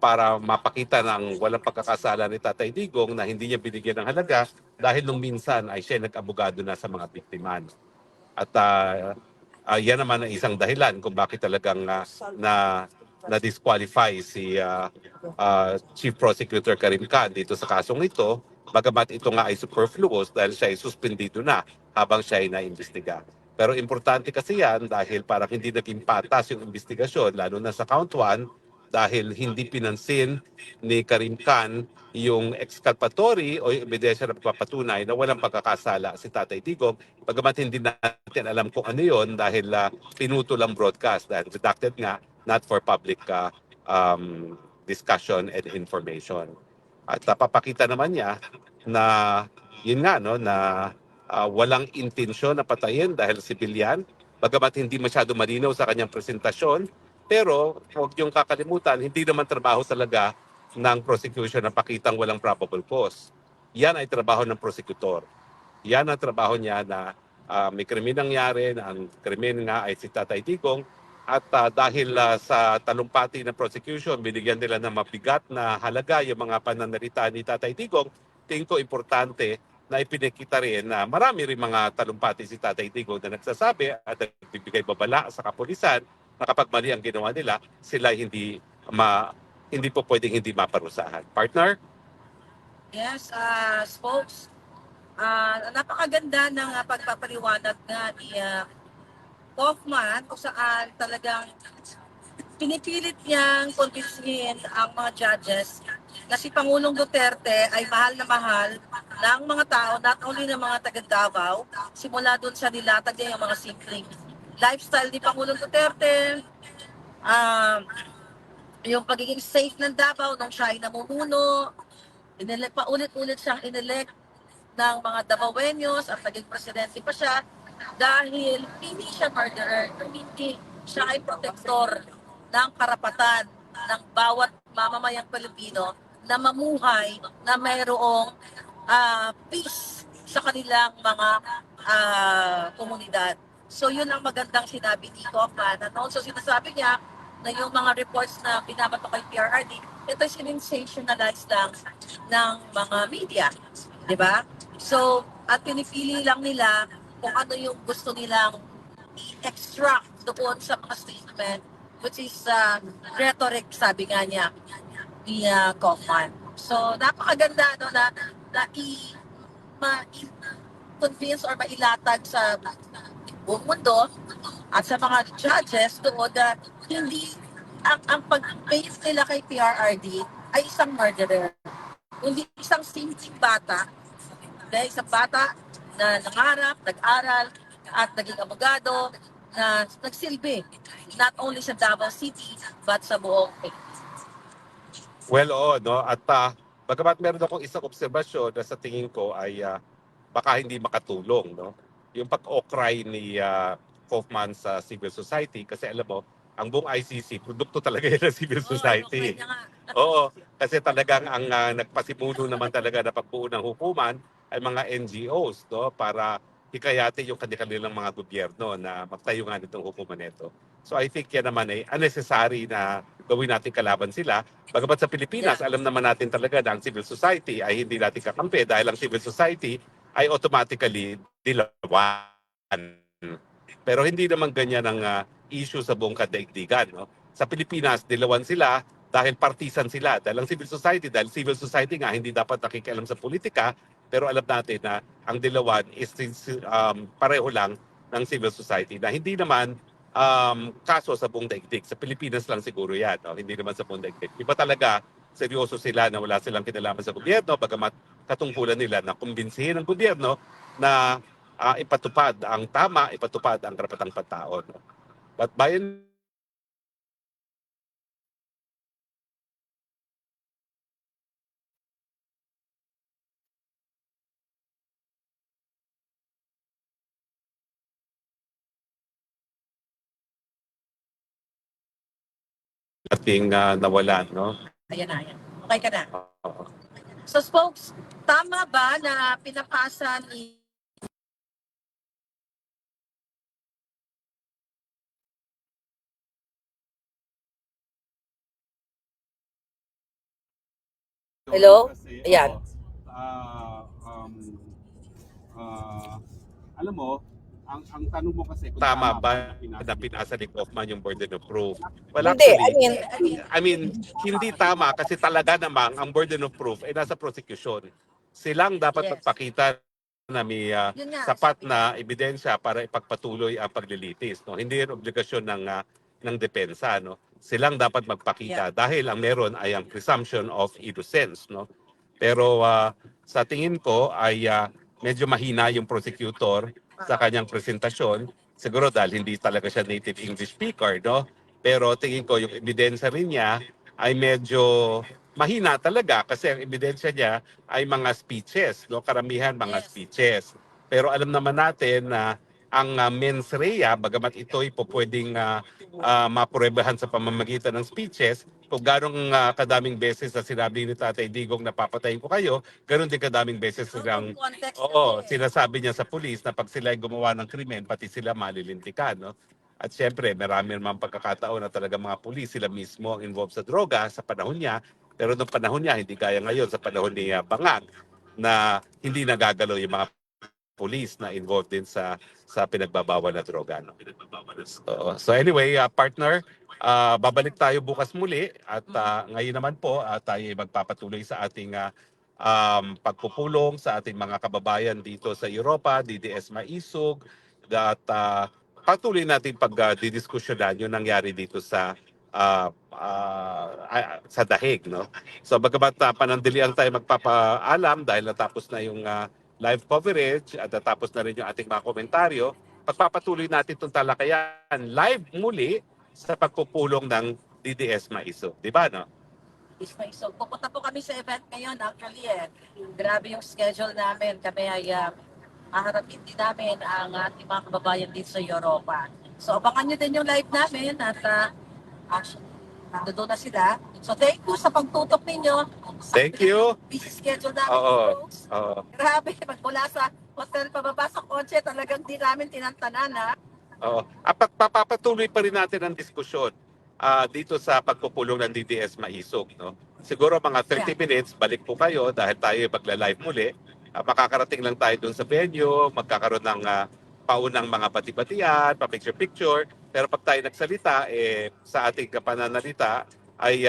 para mapakita ng walang pagkakasala ni Tatay Digong na hindi niya binigyan ng halaga dahil nung minsan ay siya nag-abogado na sa mga biktima. At yan naman ang isang dahilan kung bakit talagang na-disqualify si Chief Prosecutor Karim Khan dito sa kasong ito, bagamat ito nga ay superfluous dahil siya ay suspendido na habang siya ay naimbestiga. Pero importante kasi yan dahil parang hindi naging patas yung investigasyon, lalo na sa count 1, dahil hindi pinansin ni Karim Khan yung exculpatory o yung ebidensya na papatunay na walang pagkakasala si Tatay Digong, bagamat hindi natin alam kung ano yon dahil pinutol ang broadcast dahil redacted nga, not for public discussion and information. At papakita naman niya na yun nga no na walang intensyon na patayin dahil sibilyan, bagamat hindi masyado malinaw sa kanyang presentasyon. Pero huwag niyong kakalimutan, hindi naman trabaho talaga ng prosecution na pakitang walang probable cause. Yan ay trabaho ng prosecutor. Yan ang trabaho niya na may krimen nangyari, na ang krimen nga ay si Tatay Digong. At dahil sa talumpati ng prosecution, binigyan nila ng mabigat na halaga yung mga pananalita ni Tatay Digong, tingin ko importante na ipinakita rin na marami rin mga talumpati si Tatay Digong na nagsasabi at nagbibigay babala sa kapulisan na kapag mali ang ginawa nila, sila hindi po pwedeng hindi maparusahan. Partner?
Yes, spokes. Napakaganda ng pagpapaliwanag nga ni Kaufman kung saan talagang pinipilit niyang kumbinsihin ang mga judges na si Pangulong Duterte ay mahal na mahal ng mga tao, not only ng mga taga-Davao, simula doon sa nilatag niya yung mga simpleng lifestyle ni Pangulong Duterte, yung pagiging safe ng Davao nung siya ay namumuno, paulit-ulit siyang inelect ng mga Davaoenos at naging presidente pa siya dahil hindi siya murderer, hindi siya ay protektor ng karapatan ng bawat mamamayang Pilipino na mamuhay na mayroong peace sa kanilang mga komunidad. So yun ang magandang sinabi ni Kaufman. At also sinasabi niya na yung mga reports na binabato kay PRRD, ito ay sensationalized lang ng mga media. Diba? So, at pinipili lang nila kung ano yung gusto nilang i-extract doon sa mga statement, which is rhetoric, sabi nga niya, ni Kaufman. So, napakaganda no, na ma-convince or mailatag sa buong mundo at sa mga judges doon na hindi ang pag-base nila kay PRRD ay isang murderer. Hindi isang simpleng bata, isang bata na nangarap, nag-aral, at naging abogado na nagsilbi not only sa Davao City but sa buong
Well, oo, no? At bagamat meron akong isang obserbasyon na sa tingin ko ay baka hindi makatulong, no? Yung pag-okray ni Kaufman sa civil society kasi alam mo, ang buong ICC, produkto talaga yan ng civil society. Oo, kasi talagang ang nagpasimulo naman talaga na pagbuo ng hukuman ay mga NGOs, no? Para hikayatin yung kanilang mga gobyerno na magtayo nga nitong hukuman nito. So I think yan naman ay unnecessary na gawin natin kalaban sila. Bagamat sa Pilipinas, alam naman natin talaga na ang civil society ay hindi natin kakampi dahil ang civil society ay automatically dilawan. Pero hindi naman ganyan ang issue sa buong kadaigdigan. No? Sa Pilipinas, dilawan sila dahil partisan sila. Dahil ang civil society nga hindi dapat nakikialam sa politika, pero alam natin na ang dilawan is pareho lang ng civil society na hindi naman kaso sa buong daigdig. Sa Pilipinas lang siguro yan, no? Hindi naman sa buong daigdig. Iba talaga, seryoso sila na wala silang kinalaman sa gobyerno, bagamat katungkulan nila na kumbinsihin ang gobyerno na ipatupad ang tama, ipatupad ang karapatang pantao. No? But by and ating nawalan, no?
Ayan. Okay ka na. So spokes, tama ba na pinapasa ni Hello? Ayan.
Alam mo, ang tanong mo kasi kung tama ba na pinasa ni Kaufman yung burden of proof. Well,
Hindi,
actually, I mean, hindi tama kasi talaga namang ang burden of proof ay nasa prosecution. Silang dapat
Yes.
magpakita na may
Yun nga,
sapat na ebidensya para ipagpatuloy ang paglilitis. No? Hindi yan obligasyon ng depensa. No? Silang dapat magpakita dahil ang meron ay ang presumption of innocence. No? Pero sa tingin ko ay medyo mahina yung prosecutor sa kanyang presentasyon. Siguro dahil hindi talaga siya native English speaker, no? Pero tingin ko yung ebidensya rin niya ay medyo mahina talaga kasi ang ebidensya niya ay mga speeches, no? Karamihan mga speeches. Pero alam naman natin na ang mens rea, bagamat ito'y po pwedeng mapruebahan sa pamamagitan ng speeches, kung ganong kadaming beses na sinabi ni Tatay Digong na papatayin ko kayo, ganoon din kadaming beses silang sinasabi niya sa pulis na pag sila ay gumawa ng krimen, pati sila malilintikan. No? At syempre, marami naman pagkakataon na talaga mga pulis, sila mismo ang involved sa droga sa panahon niya. Pero nung panahon niya, hindi gaya ngayon sa panahon ni Bangag na hindi nagagalaw yung mga pulis na involved din sa pinagbabawal na droga. No? So anyway, partner, babalik tayo bukas muli at ngayon naman po tayo magpapatuloy sa ating pagpupulong sa ating mga kababayan dito sa Europa, DDS Maisog, at patuloy natin pagdidiskusyonan yung nangyari dito sa Hague, no? So bagamat panandalian tayo magpapaalam dahil natapos na yung live coverage at natapos na rin yung ating mga komentaryo, pagpapatuloy natin itong talakayan live muli sa pagpupulong ng DDS Maisog. Di ba, no?
So, pupunta po kami sa event ngayon actually Grabe yung schedule namin. Kami ay haharapin din namin ang ating mga kababayan dito sa Europa. So, abangan nyo din yung live namin at actually, nandoon na sila. So, thank you sa pagtutok ninyo.
Thank you.
Busy schedule namin, folks. Grabe, magmula sa hotel pababa sa kotse, talagang di namin tinantanan, ha?
Oo. Papapatuloy pa rin natin ang diskusyon dito sa pagpupulong ng DDS Maisog. No? Siguro mga 30 minutes, balik po kayo dahil tayo magla-live muli. Makakarating lang tayo dun sa venue, magkakaroon ng paunang mga bati-batian, pa-picture-picture. Pero pag tayo nagsalita, sa ating pananalita, ay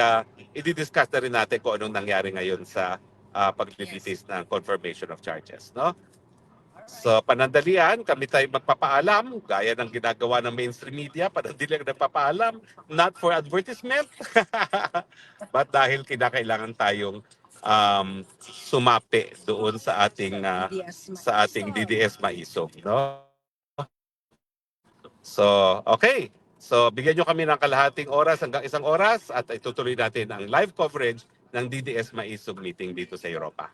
i-discuss na rin natin kung anong nangyari ngayon sa paglilitis ng confirmation of charges. No? So panandalian, kami tayo magpapaalam, gaya ng ginagawa ng mainstream media, panandalian nagpapaalam, not for advertisement, but dahil kinakailangan tayong sumapi doon sa ating DDS Maisog. No? So, okay. So, bigyan nyo kami ng kalahating oras hanggang 1 oras at itutuloy natin ang live coverage ng DDS Maisog meeting dito sa Europa.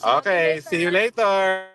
Okay, see you later.